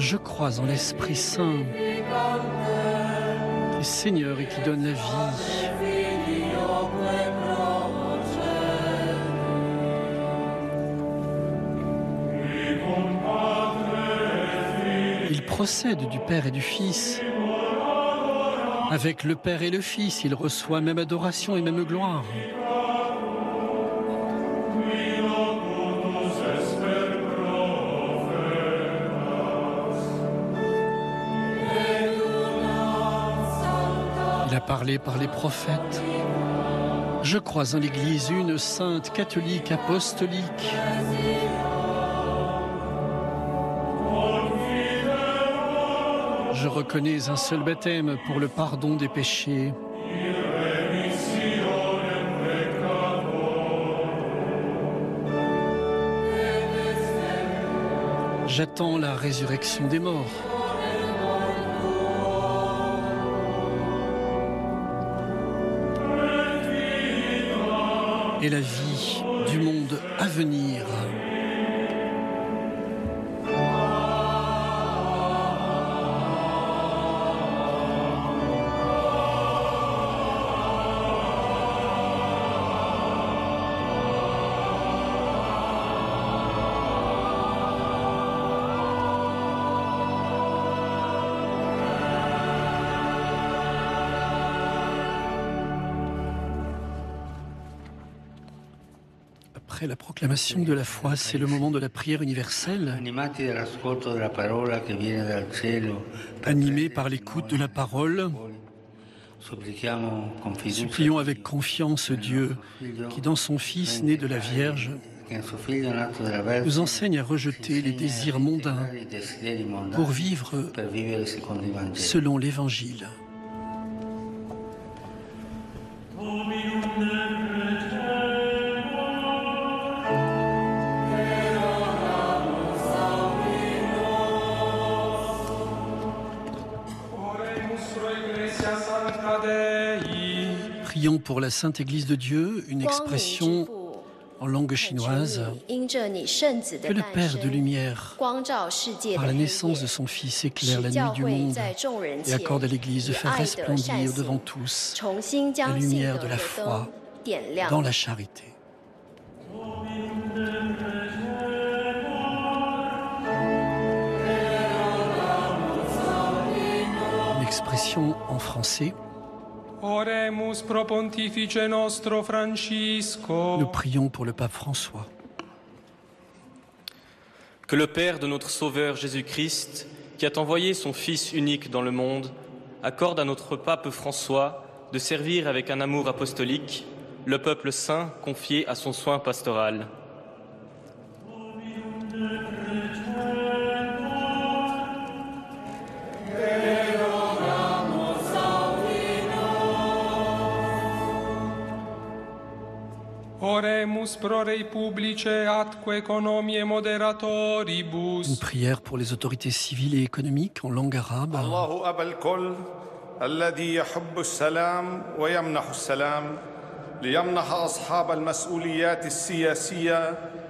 Je crois en l'Esprit Saint, qui est Seigneur et qui donne la vie. Il procède du Père et du Fils. Avec le Père et le Fils, il reçoit même adoration et même gloire. Il a parlé par les prophètes. Je crois en l'Église une, sainte, catholique, apostolique. Je reconnais un seul baptême pour le pardon des péchés. J'attends la résurrection des morts. Et la vie du monde à venir. Après la proclamation de la foi, c'est le moment de la prière universelle. Animés par l'écoute de la parole, supplions avec confiance Dieu, qui dans son Fils né de la Vierge, nous enseigne à rejeter les désirs mondains pour vivre selon l'Évangile. Prions pour la Sainte Église de Dieu, une expression en langue chinoise. Que le Père de lumière, par la naissance de son Fils, éclaire la nuit du monde et accorde à l'Église de faire resplendir devant tous la lumière de la foi dans la charité. Une expression en français. Oremus pro pontifice nostro Francisco. Nous prions pour le pape François. Que le Père de notre Sauveur Jésus-Christ, qui a envoyé son Fils unique dans le monde, accorde à notre pape François de servir avec un amour apostolique le peuple saint confié à son soin pastoral. Oremus pro rei publice atque economiae moderatoribus. Une prière pour les autorités civiles et économiques en langue arabe. Allahu abal kol, alladhi yahubbu salam wa yamnahu salam, liyamnaha ashab al-mas'uliyat al-siyasiyya,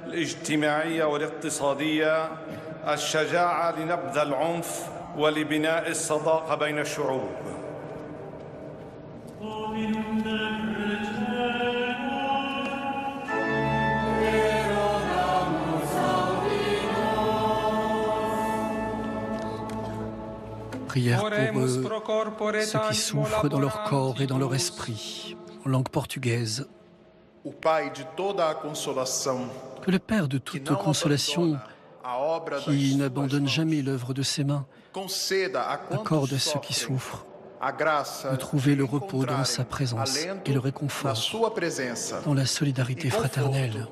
al-ijtima'iyya wal-iqtisadiyya, al-shaja'a linabdh al-'unf wa libina' al-sadaqa bayna al-shu'ub. Prière pour ceux qui souffrent dans leur corps et dans leur esprit, en langue portugaise. Que le Père de toute consolation, qui n'abandonne jamais l'œuvre de ses mains, accorde à ceux qui souffrent de trouver le repos dans sa présence et le réconfort dans la solidarité fraternelle.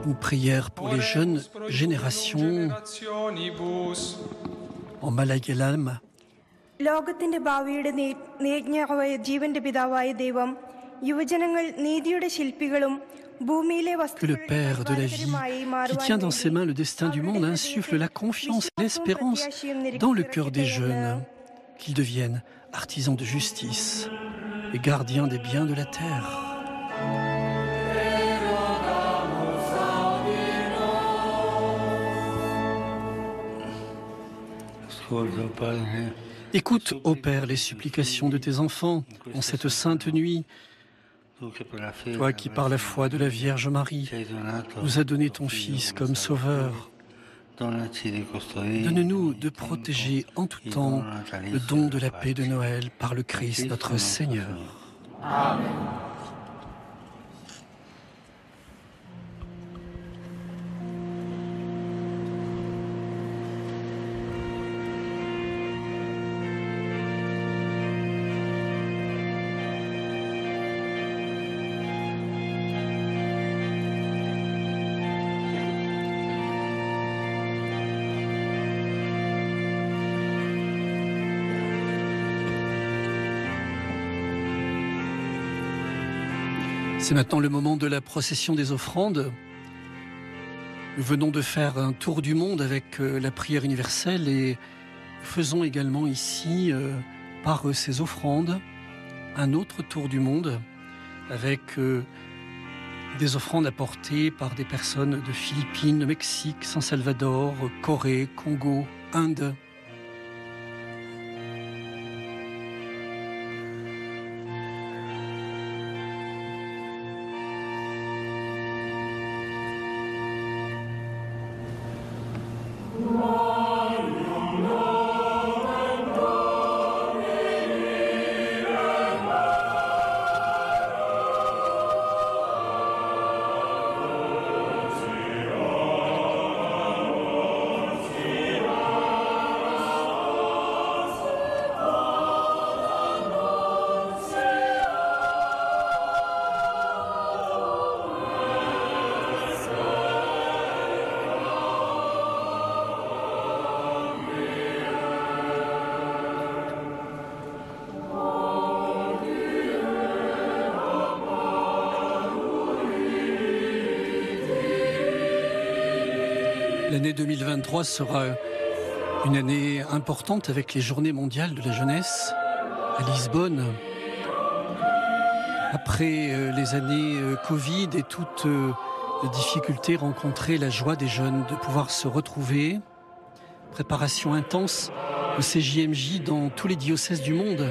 Une prière pour les jeunes générations en malayalam. ലോകത്തിന്റെ ഭാവിയുടെ നേജ്ഞാവായ ജീവന്റെ പിതാവായ ദൈവം യുവജനങ്ങൾ നീതിയുടെ ശില്പികളും Que le Père de la vie, qui tient dans ses mains le destin du monde, insuffle la confiance et l'espérance dans le cœur des jeunes, qu'ils deviennent artisans de justice et gardiens des biens de la terre. Écoute, ô Père, les supplications de tes enfants en cette sainte nuit. Toi qui, par la foi de la Vierge Marie, nous as donné ton Fils comme Sauveur, donne-nous de protéger en tout temps le don de la paix de Noël par le Christ notre Seigneur. Amen. C'est maintenant le moment de la procession des offrandes. Nous venons de faire un tour du monde avec la prière universelle et faisons également ici, par ces offrandes, un autre tour du monde avec des offrandes apportées par des personnes de Philippines, Mexique, San Salvador, Corée, Congo, Inde. L'année 2023 sera une année importante avec les Journées mondiales de la jeunesse à Lisbonne. Après les années Covid et toutes les difficultés rencontrées, la joie des jeunes de pouvoir se retrouver. Préparation intense de ces JMJ dans tous les diocèses du monde.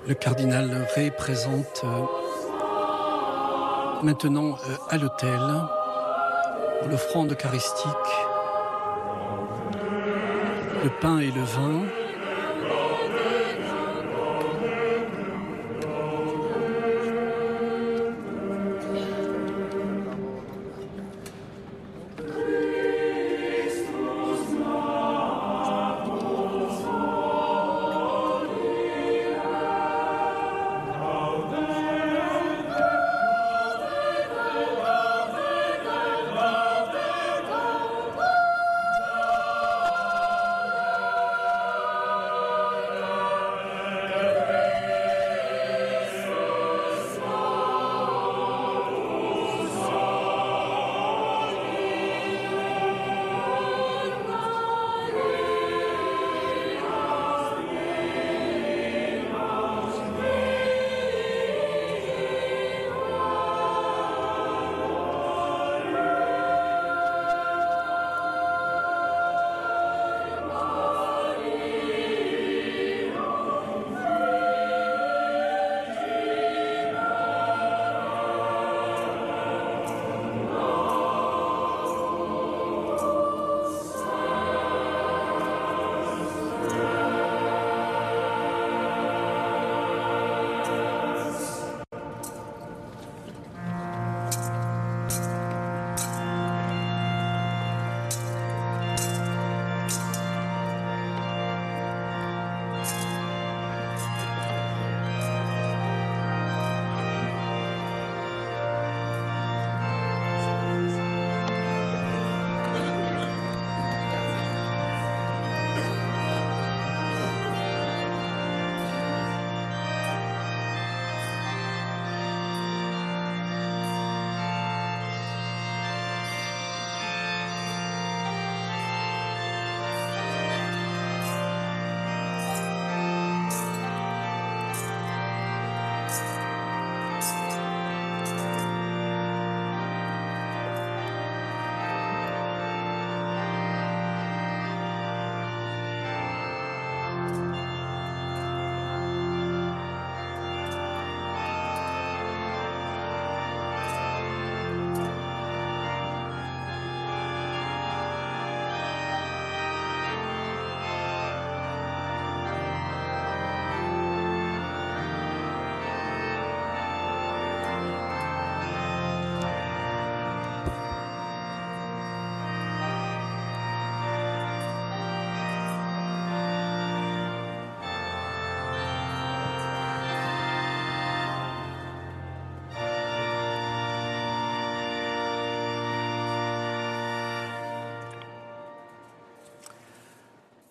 Le cardinal Rey présente maintenant à l'autel l'offrande eucharistique, le pain et le vin.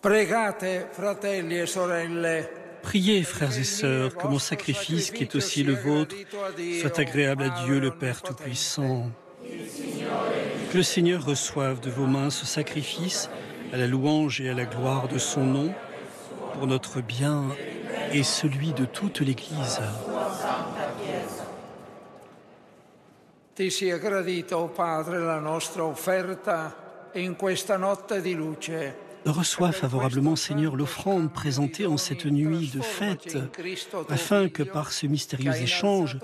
Pregate, fratelli e sorelle. Priez, frères et sœurs, que mon sacrifice, qui est aussi le vôtre, soit agréable à Dieu le Père Tout-Puissant. Que le Seigneur reçoive de vos mains ce sacrifice à la louange et à la gloire de son nom, pour notre bien et celui de toute l'Église. Ti sia gradita, o Padre, la nostra offerta in questa notte di luce. Reçois favorablement, Seigneur, l'offrande présentée en cette nuit de fête, afin que par ce mystérieux échange,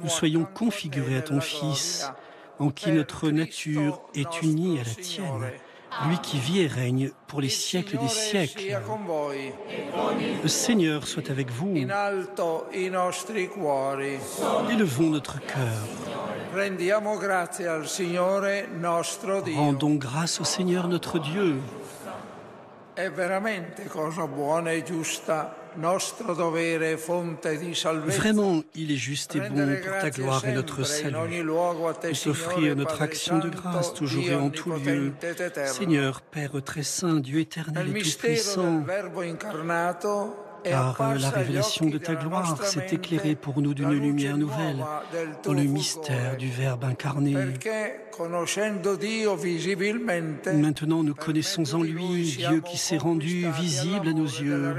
nous soyons configurés à ton Fils, en qui notre nature est unie à la tienne, lui qui vit et règne pour les siècles des siècles. Le Seigneur soit avec vous. Élevons notre cœur. Rendons grâce au Seigneur notre Dieu. Vraiment, il est juste et bon pour ta gloire et notre salut de t'offrir notre action de grâce toujours et en tout lieu. Seigneur, Père très saint, Dieu éternel et tout-puissant, par la révélation de ta gloire, s'est éclairé pour nous d'une lumière nouvelle dans le mystère du Verbe incarné. Maintenant, nous connaissons en lui Dieu qui s'est rendu visible à nos yeux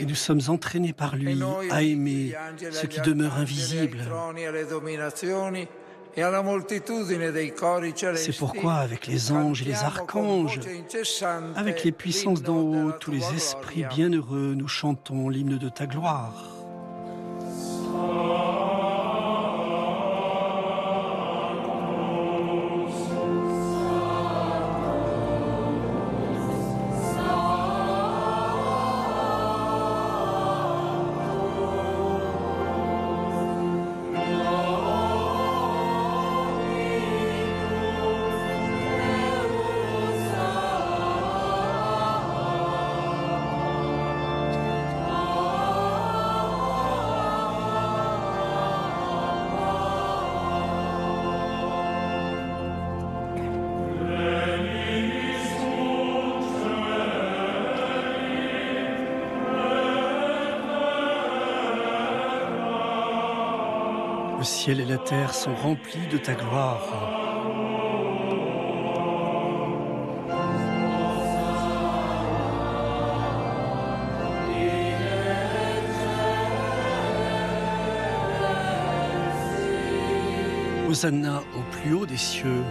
et nous sommes entraînés par lui à aimer ce qui demeure invisible. C'est pourquoi, avec les anges et les archanges, avec les puissances d'en haut, tous les esprits bienheureux, nous chantons l'hymne de ta gloire. Le ciel et la terre sont remplis de ta gloire. Hosanna au plus haut des cieux.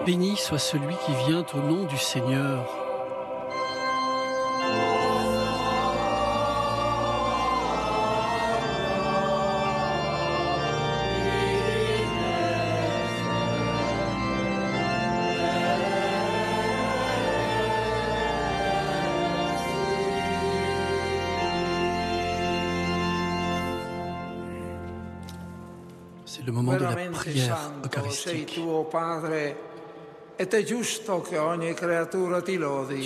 Béni soit celui qui vient au nom du Seigneur. C'est le moment de la prière eucharistique. Tu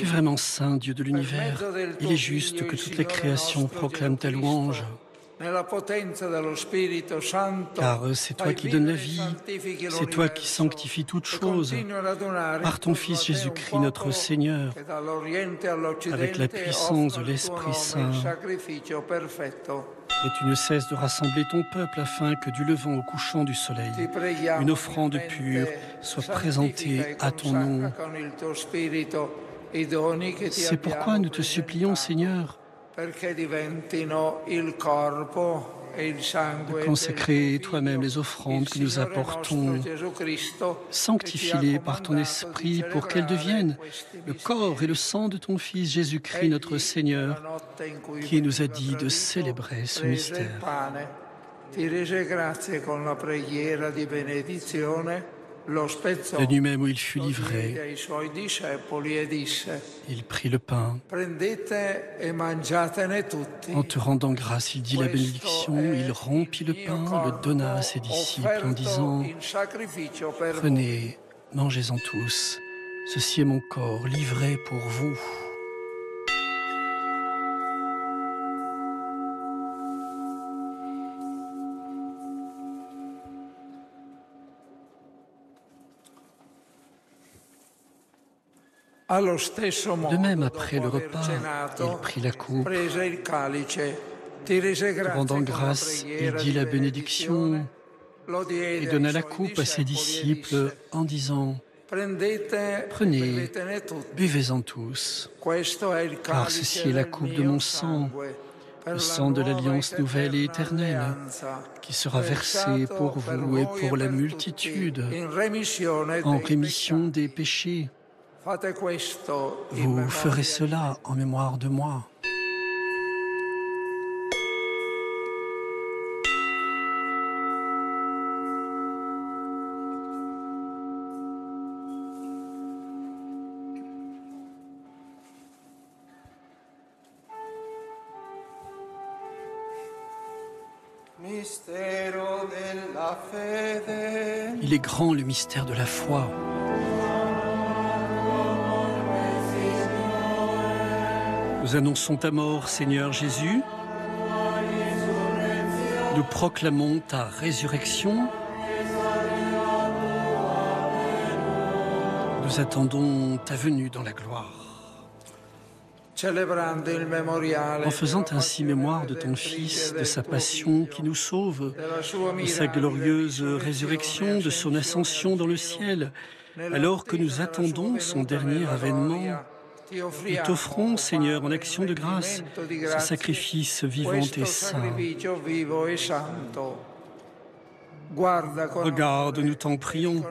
es vraiment saint, Dieu de l'univers. Il est juste que toutes les créations proclament ta louange. Car c'est toi qui donnes la vie, c'est toi qui sanctifies toutes choses. Par ton Fils Jésus-Christ, notre Seigneur, avec la puissance de l'Esprit Saint. Et tu ne cesses de rassembler ton peuple afin que du levant au couchant du soleil, une offrande pure soit présentée à ton nom. C'est pourquoi nous te supplions, Seigneur, de consacrer toi-même les offrandes que nous apportons. Sanctifie-les par ton Esprit pour qu'elles deviennent le corps et le sang de ton Fils Jésus-Christ, notre Seigneur, qui nous a dit de célébrer ce mystère. La nuit même où il fut livré, il prit le pain. En te rendant grâce, il dit la bénédiction, il rompit le pain, le donna à ses disciples en disant « Prenez, mangez-en tous, ceci est mon corps livré pour vous. » De même, après le repas, il prit la coupe. Rendant grâce, il dit la bénédiction et donna la coupe à ses disciples en disant « Prenez, buvez-en tous, car ceci est la coupe de mon sang, le sang de l'alliance nouvelle et éternelle, qui sera versé pour vous et pour la multitude en rémission des péchés. Vous ferez cela en mémoire de moi. » Il est grand le mystère de la foi. Nous annonçons ta mort, Seigneur Jésus. Nous proclamons ta résurrection. Nous attendons ta venue dans la gloire. En faisant ainsi mémoire de ton Fils, de sa passion qui nous sauve, de sa glorieuse résurrection, de son ascension dans le ciel, alors que nous attendons son dernier avènement, nous t'offrons, Seigneur, en action de grâce, ce sacrifice vivant et saint. Regarde, nous t'en prions,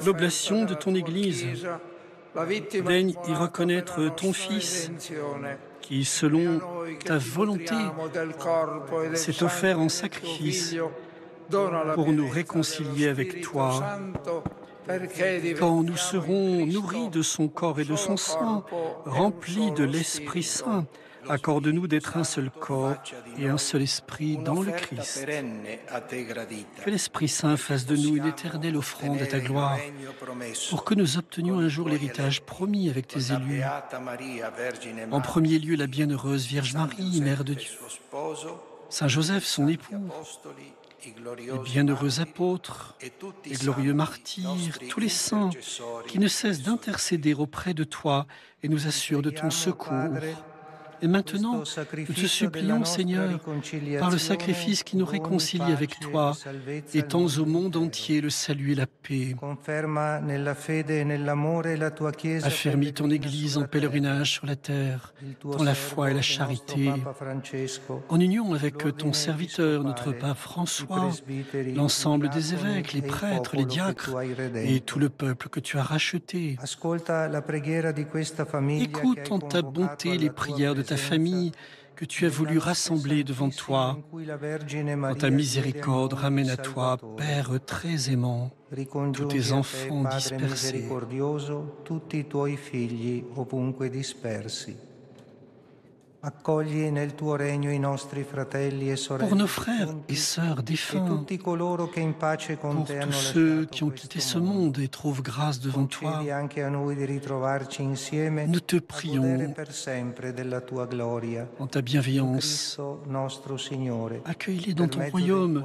l'oblation de ton Église. Daigne y reconnaître ton Fils, qui, selon ta volonté, s'est offert en sacrifice pour nous réconcilier avec toi. Quand nous serons nourris de son corps et de son sang, remplis de l'Esprit Saint, accorde-nous d'être un seul corps et un seul esprit dans le Christ. Que l'Esprit Saint fasse de nous une éternelle offrande à ta gloire, pour que nous obtenions un jour l'héritage promis avec tes élus. En premier lieu, la bienheureuse Vierge Marie, Mère de Dieu, Saint Joseph, son époux, les bienheureux apôtres, les glorieux martyrs, tous les saints qui ne cessent d'intercéder auprès de toi et nous assurent de ton secours. Et maintenant, nous te supplions, Seigneur, par le sacrifice qui nous réconcilie avec toi, étends au monde entier le salut et la paix. Affermis ton Église en pèlerinage sur la terre, dans la foi et la charité, en union avec ton serviteur, notre pape François, l'ensemble des évêques, les prêtres, les diacres et tout le peuple que tu as racheté. Écoute en ta bonté les prières de ta famille que tu as voulu rassembler devant toi. En ta miséricorde, ramène à toi, Père très aimant, tous tes enfants dispersés. Pour nos frères et sœurs défunts, pour tous ceux qui ont quitté ce monde et trouvent grâce devant toi, nous te prions en ta bienveillance. Accueille-les dans ton royaume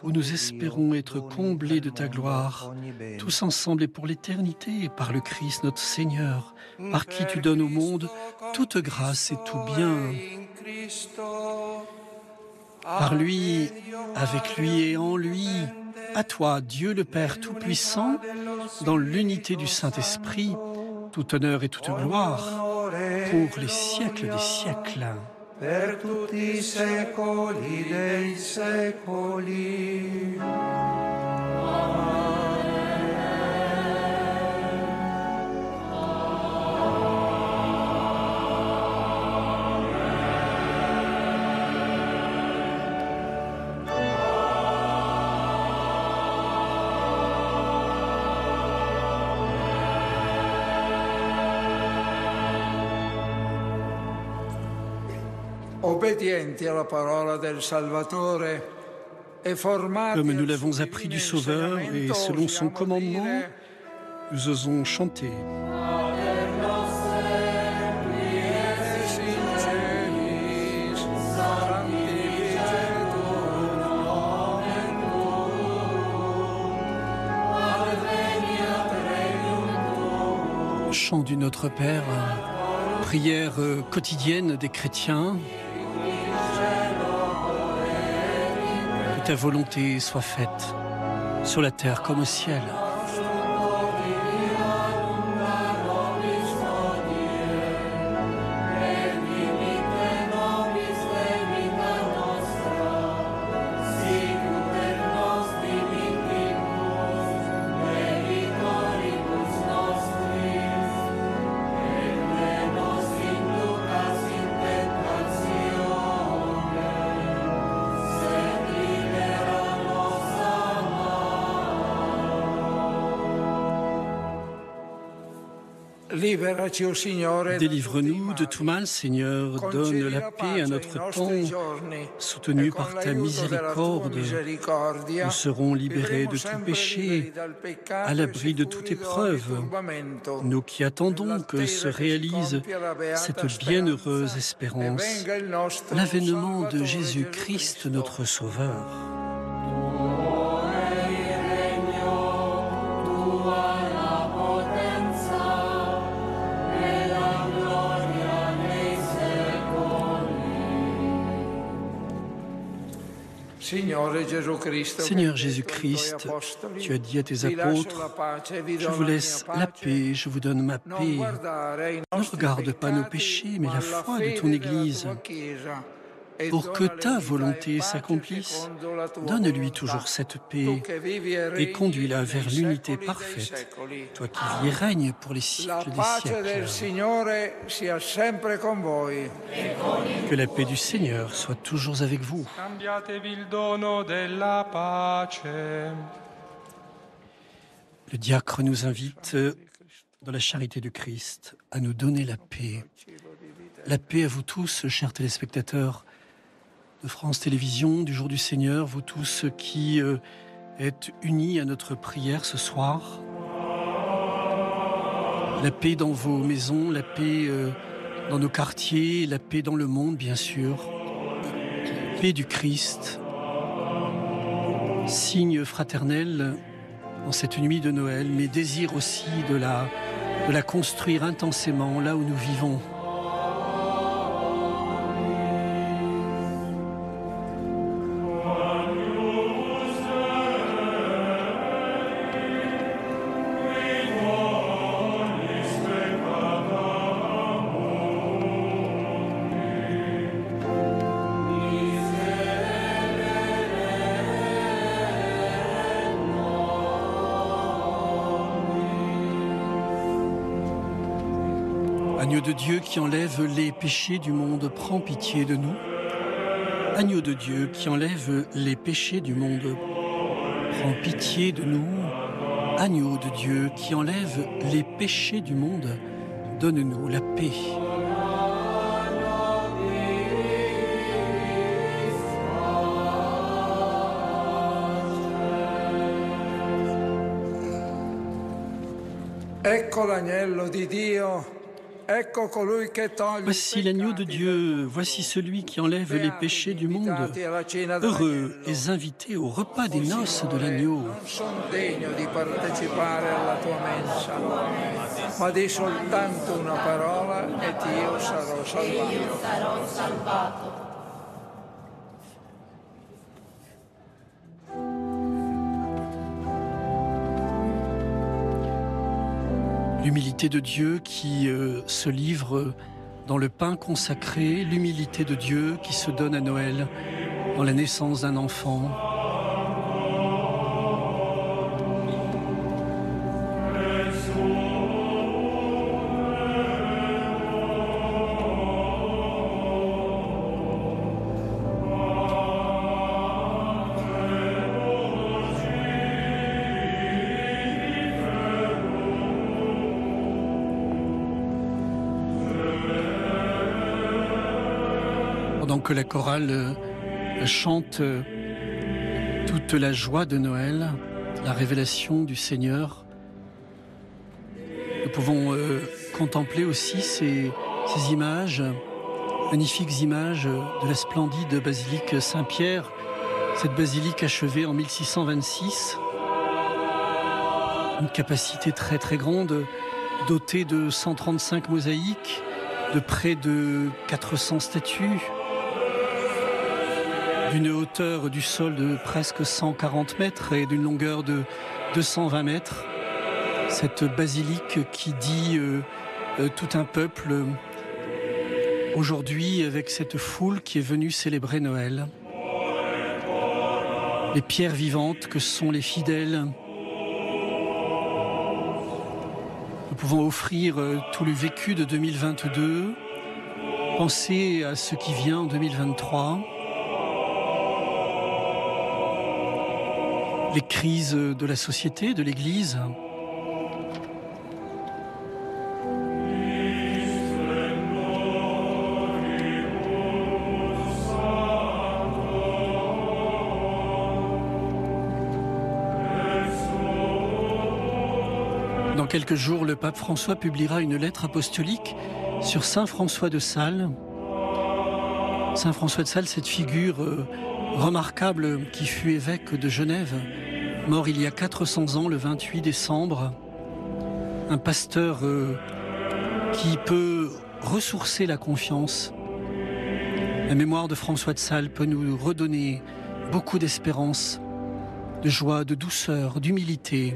où nous espérons être comblés de ta gloire, tous ensemble et pour l'éternité, par le Christ notre Seigneur, par qui tu donnes au monde toute grâce et tout bien. Par lui, avec lui et en lui, à toi, Dieu le Père Tout-Puissant, dans l'unité du Saint-Esprit, tout honneur et toute gloire, pour les siècles des siècles. per tutti i secoli dei secoli. Obbedienti alla parola del Salvatore e formati. Comme nous l'avons appris du Sauveur et selon son commandement, nous osons chanter. Chant du Notre Père, prière quotidienne des chrétiens. Que ta volonté soit faite, sur la terre comme au ciel. Délivre-nous de tout mal, Seigneur, donne la paix à notre temps, soutenu par ta miséricorde. Nous serons libérés de tout péché, à l'abri de toute épreuve. Nous qui attendons que se réalise cette bienheureuse espérance, l'avènement de Jésus-Christ, notre Sauveur. Seigneur Jésus-Christ, tu as dit à tes apôtres, je vous laisse la paix, je vous donne ma paix. Ne regarde pas nos péchés, mais la foi de ton Église. Pour que ta volonté s'accomplisse, donne-lui toujours cette paix et conduis-la vers l'unité parfaite, toi qui vis et règnes pour les siècles des siècles. Que la paix du Seigneur soit toujours avec vous. Le diacre nous invite, dans la charité du Christ, à nous donner la paix. La paix à vous tous, chers téléspectateurs de France Télévisions, du Jour du Seigneur, vous tous qui êtes unis à notre prière ce soir. La paix dans vos maisons, la paix dans nos quartiers, la paix dans le monde, bien sûr. La paix du Christ, signe fraternel en cette nuit de Noël, mais désir aussi de la construire intensément là où nous vivons. Agneau de Dieu qui enlève les péchés du monde, prends pitié de nous. Agneau de Dieu qui enlève les péchés du monde, prends pitié de nous. Agneau de Dieu qui enlève les péchés du monde, donne-nous la paix. Ecco l'agnello di Dio. Voici l'agneau de Dieu, voici celui qui enlève les péchés du monde. Heureux les invités au repas des noces de l'agneau. Ma di soltanto una parola ed io sarò salvato. L'humilité de Dieu qui se livre dans le pain consacré, l'humilité de Dieu qui se donne à Noël dans la naissance d'un enfant. Pendant que la chorale chante toute la joie de Noël, la révélation du Seigneur, nous pouvons contempler aussi ces images, magnifiques images de la splendide basilique Saint-Pierre, cette basilique achevée en 1626, une capacité très très grande, dotée de 135 mosaïques, de près de 400 statues, d'une hauteur du sol de presque 140 mètres et d'une longueur de 220 mètres. Cette basilique qui dit tout un peuple aujourd'hui avec cette foule qui est venue célébrer Noël. Les pierres vivantes que sont les fidèles. Nous pouvons offrir tout le vécu de 2022, penser à ce qui vient en 2023. Les crises de la société, de l'Église. Dans quelques jours, le pape François publiera une lettre apostolique sur Saint François de Sales. Saint François de Sales, cette figure remarquable qui fut évêque de Genève, mort il y a 400 ans, le 28 décembre. Un pasteur qui peut ressourcer la confiance. La mémoire de François de Sales peut nous redonner beaucoup d'espérance, de joie, de douceur, d'humilité.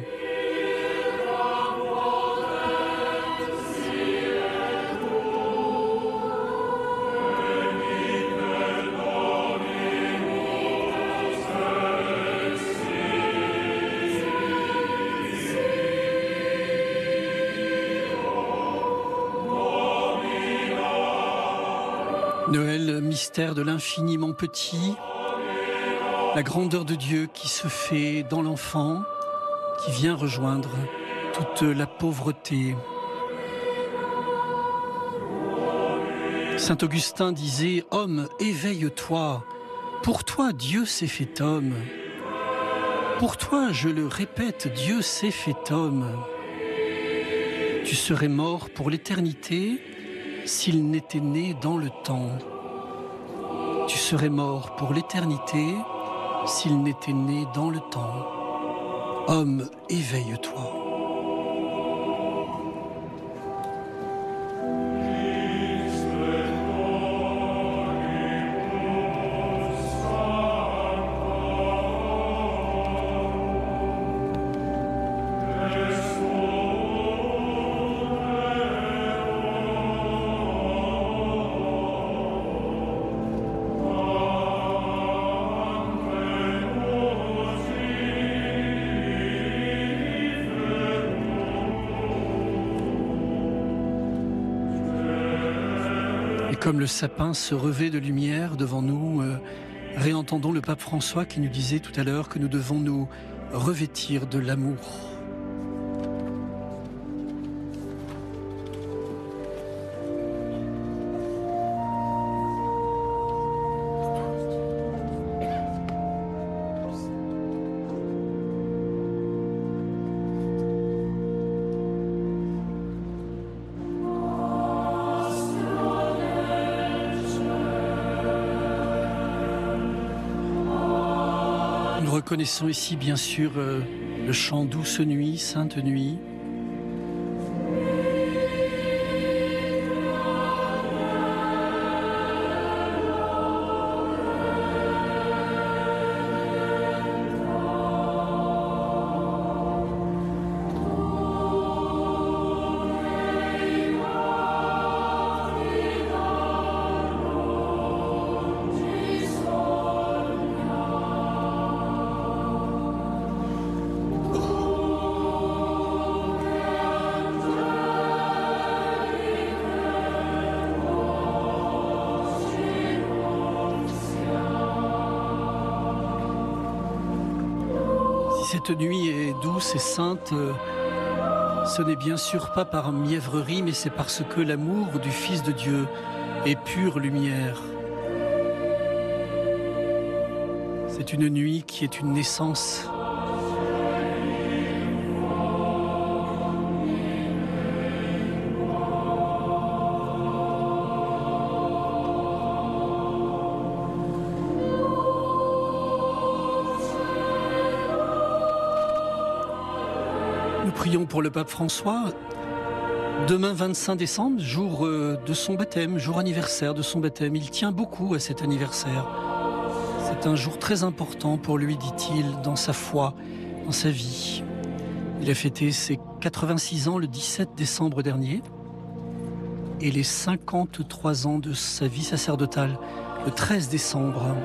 Noël, mystère de l'infiniment petit, la grandeur de Dieu qui se fait dans l'enfant, qui vient rejoindre toute la pauvreté. Saint Augustin disait « Homme, éveille-toi, pour toi Dieu s'est fait homme. Pour toi, je le répète, Dieu s'est fait homme. Tu serais mort pour l'éternité, s'il n'était né dans le temps. Tu serais mort pour l'éternité s'il n'était né dans le temps. Homme, éveille-toi. » Comme le sapin se revêt de lumière devant nous, réentendons le pape François qui nous disait tout à l'heure que nous devons nous revêtir de l'amour. Nous reconnaissons ici bien sûr le chant Douce Nuit, Sainte Nuit. cette nuit est douce et sainte, ce n'est bien sûr pas par mièvrerie, mais c'est parce que l'amour du Fils de Dieu est pure lumière. C'est une nuit qui est une naissance. Nous prions pour le pape François. Demain 25 décembre, jour de son baptême, jour anniversaire de son baptême. Il tient beaucoup à cet anniversaire. C'est un jour très important pour lui, dit-il, dans sa foi, dans sa vie. Il a fêté ses 86 ans le 17 décembre dernier et les 53 ans de sa vie sacerdotale le 13 décembre.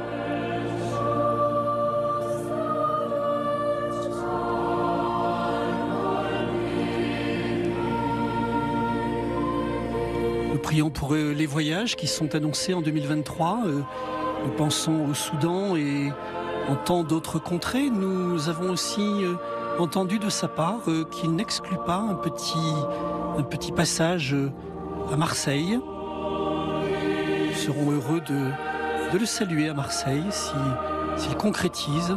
Nous prions pour les voyages qui sont annoncés en 2023. Nous pensons au Soudan et en tant d'autres contrées. Nous avons aussi entendu de sa part qu'il n'exclut pas un petit passage à Marseille. Nous serons heureux de le saluer à Marseille s'il concrétise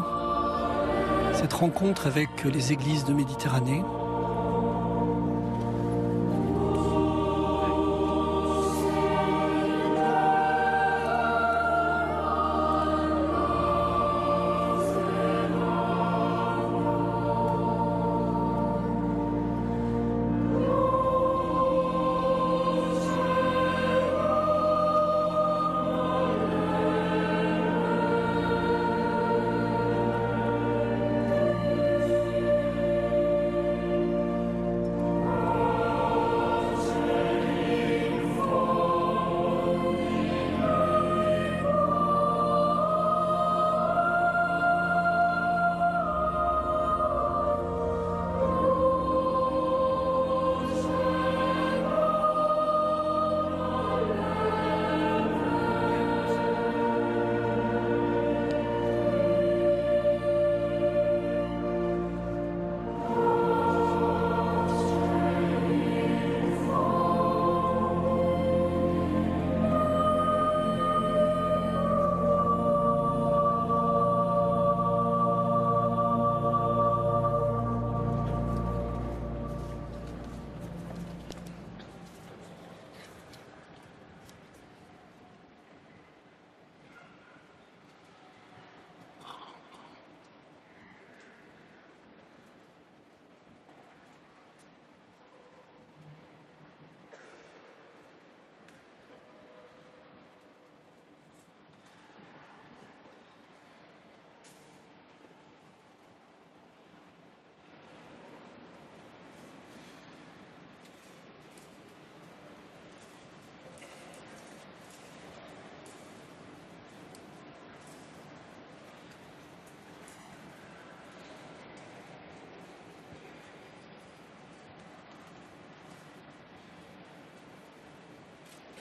cette rencontre avec les églises de Méditerranée.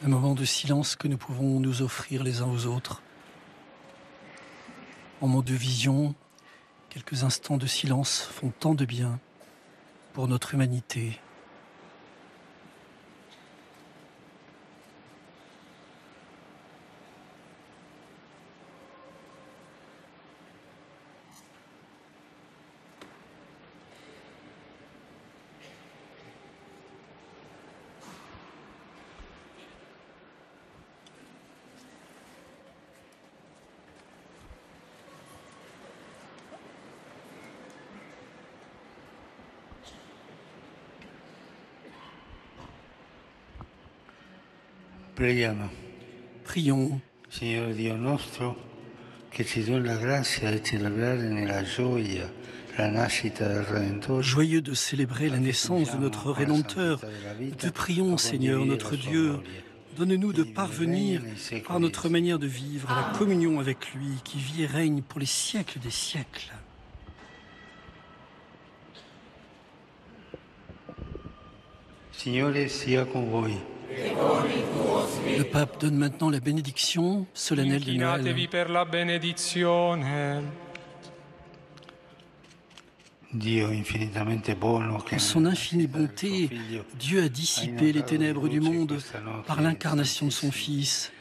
Un moment de silence que nous pouvons nous offrir les uns aux autres. En moment de vision, quelques instants de silence font tant de bien pour notre humanité. Prions. Signore Dio nostro, che ci doni la grazia di celebrare nella gioia la nascita del Redentore. Joyeux de célébrer la naissance de notre Rédempteur, nous te prions, Seigneur, notre Dieu, donne-nous de parvenir, par notre manière de vivre, à la communion avec lui, qui vit et règne pour les siècles des siècles. Signore sia con voi. Le pape donne maintenant la bénédiction solennelle de Noël. Inchinatevi per la benedizione. En son infinie bonté, Dieu a dissipé les ténèbres du monde par l'incarnation de son Fils.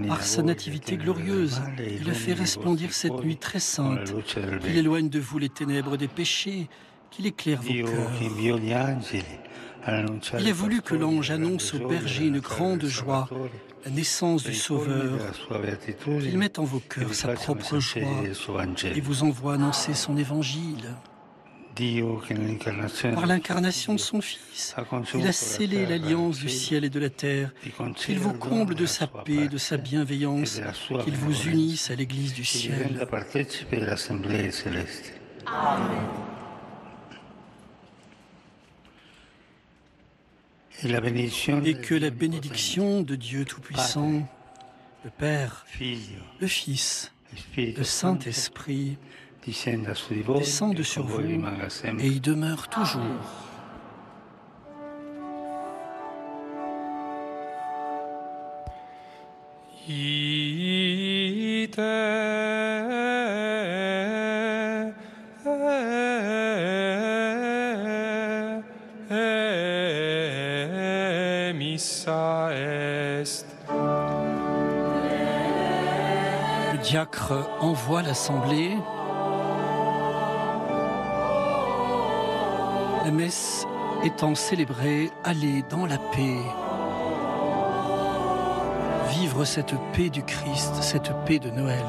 Par sa nativité glorieuse, il a fait resplendir cette nuit très sainte, qu'il éloigne de vous les ténèbres des péchés, qu'il éclaire vos cœurs. Il a voulu que l'ange annonce aux bergers une grande joie, la naissance du Sauveur, qu'il mette en vos cœurs sa propre joie et vous envoie annoncer son évangile. Par l'incarnation de son Fils, il a scellé l'alliance du ciel et de la terre, qu'il vous comble de sa paix, de sa bienveillance, qu'il vous unisse à l'Église du ciel. Amen. Et que la bénédiction de Dieu Tout-Puissant, le Père, le Fils, le Saint-Esprit, descende sur vous et y demeure toujours. Ite missa est. Le diacre envoie l'assemblée. La messe étant célébrée, allez dans la paix. Vivre cette paix du Christ, cette paix de Noël.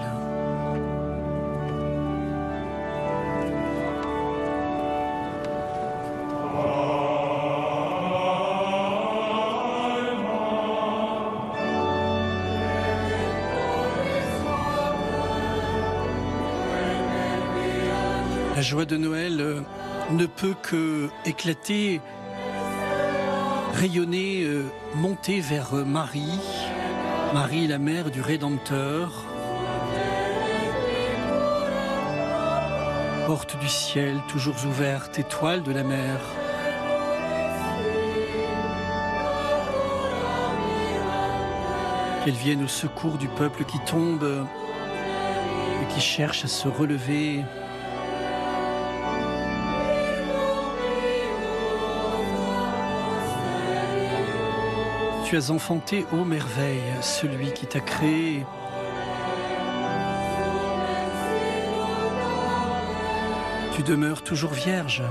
La joie de Noël ne peut que éclater, rayonner, monter vers Marie, Marie la mère du Rédempteur, porte du ciel toujours ouverte, étoile de la mer. Qu'elle vienne au secours du peuple qui tombe et qui cherche à se relever. Tu as enfanté, ô merveille, celui qui t'a créé. Tu demeures toujours vierge.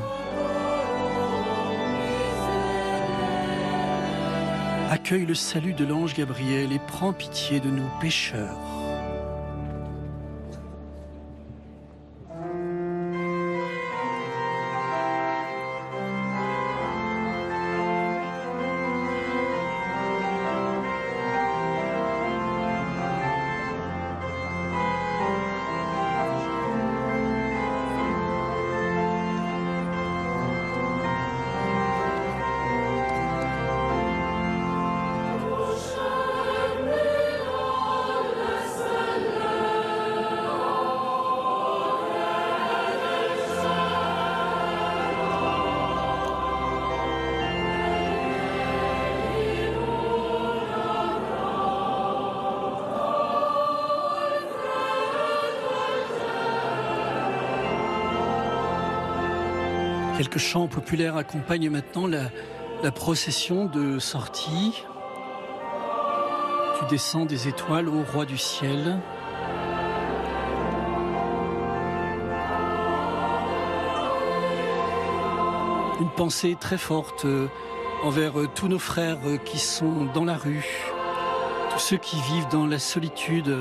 Accueille le salut de l'ange Gabriel et prends pitié de nous pécheurs. Quelques chants populaires accompagnent maintenant la procession de sortie. Tu descends des étoiles, ô roi du ciel. Une pensée très forte envers tous nos frères qui sont dans la rue, tous ceux qui vivent dans la solitude.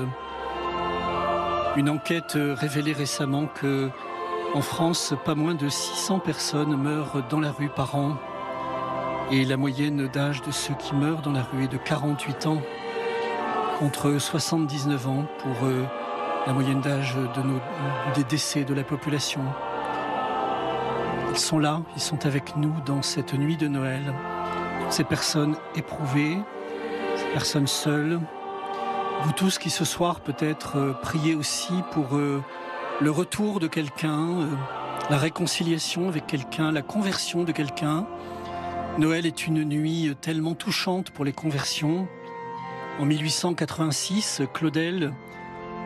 Une enquête révélait récemment que en France, pas moins de 600 personnes meurent dans la rue par an. Et la moyenne d'âge de ceux qui meurent dans la rue est de 48 ans, contre 79 ans pour la moyenne d'âge des décès de la population. Ils sont là, ils sont avec nous dans cette nuit de Noël. Toutes ces personnes éprouvées, ces personnes seules. Vous tous qui ce soir peut-être priez aussi pour le retour de quelqu'un, la réconciliation avec quelqu'un, la conversion de quelqu'un. Noël est une nuit tellement touchante pour les conversions. En 1886, Claudel,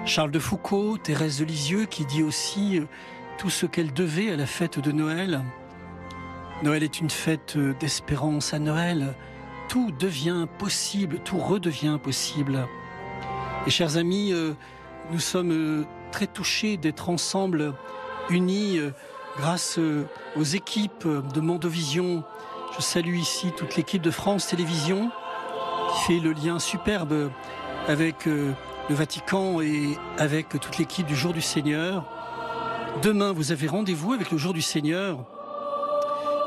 Charles de Foucault, Thérèse de Lisieux qui dit aussi tout ce qu'elle devait à la fête de Noël. Noël est une fête d'espérance. À Noël, tout devient possible, tout redevient possible. Et chers amis, nous sommes très touchés d'être ensemble, unis grâce aux équipes de Mondovision. Je salue ici toute l'équipe de France Télévisions qui fait le lien superbe avec le Vatican et avec toute l'équipe du Jour du Seigneur. Demain, vous avez rendez-vous avec le Jour du Seigneur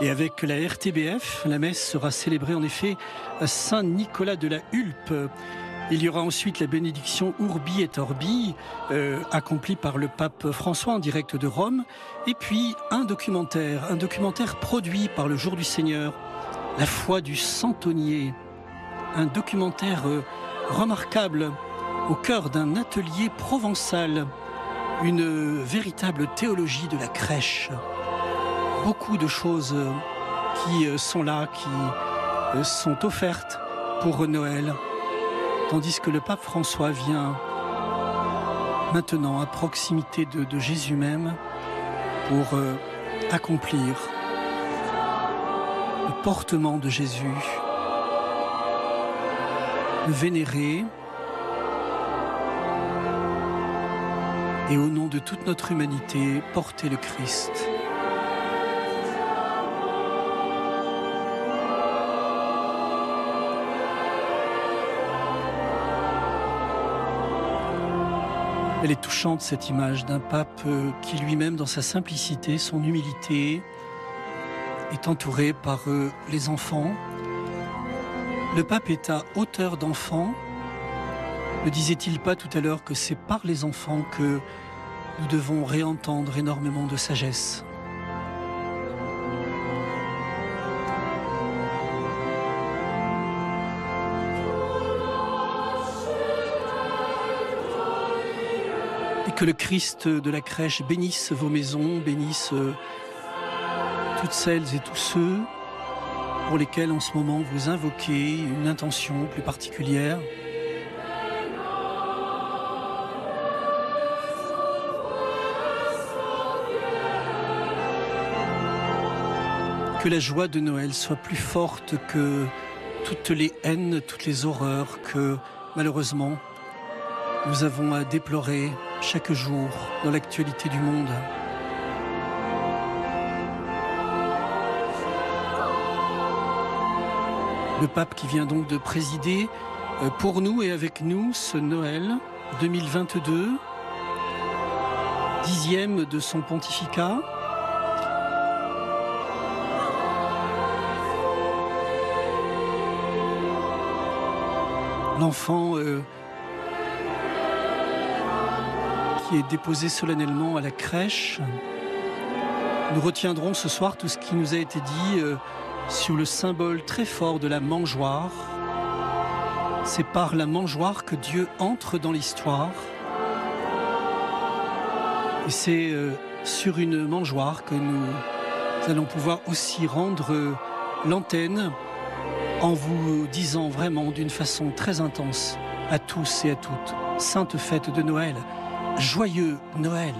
et avec la RTBF. La messe sera célébrée en effet à Saint-Nicolas de la Hulpe. Il y aura ensuite la bénédiction Urbi et Orbi, accomplie par le pape François en direct de Rome. Et puis un documentaire produit par le Jour du Seigneur, La foi du centenier. Un documentaire remarquable au cœur d'un atelier provençal. Une véritable théologie de la crèche. Beaucoup de choses qui sont là, qui sont offertes pour Noël. Tandis que le pape François vient maintenant à proximité de Jésus même pour accomplir le portement de Jésus, le vénérer et au nom de toute notre humanité, porter le Christ. Elle est touchante, cette image d'un pape qui lui-même, dans sa simplicité, son humilité, est entouré par les enfants. Le pape est à hauteur d'enfant. Ne disait-il pas tout à l'heure que c'est par les enfants que nous devons réentendre énormément de sagesse ? Et que le Christ de la crèche bénisse vos maisons, bénisse toutes celles et tous ceux pour lesquels en ce moment vous invoquez une intention plus particulière. Que la joie de Noël soit plus forte que toutes les haines, toutes les horreurs que malheureusement nous avons à déplorer chaque jour dans l'actualité du monde. Le pape qui vient donc de présider pour nous et avec nous ce Noël 2022, 10e de son pontificat. L'enfant qui est déposé solennellement à la crèche. Nous retiendrons ce soir tout ce qui nous a été dit sur le symbole très fort de la mangeoire. C'est par la mangeoire que Dieu entre dans l'histoire. Et c'est sur une mangeoire que nous allons pouvoir aussi rendre l'antenne en vous disant vraiment d'une façon très intense à tous et à toutes, sainte fête de Noël, joyeux Noël.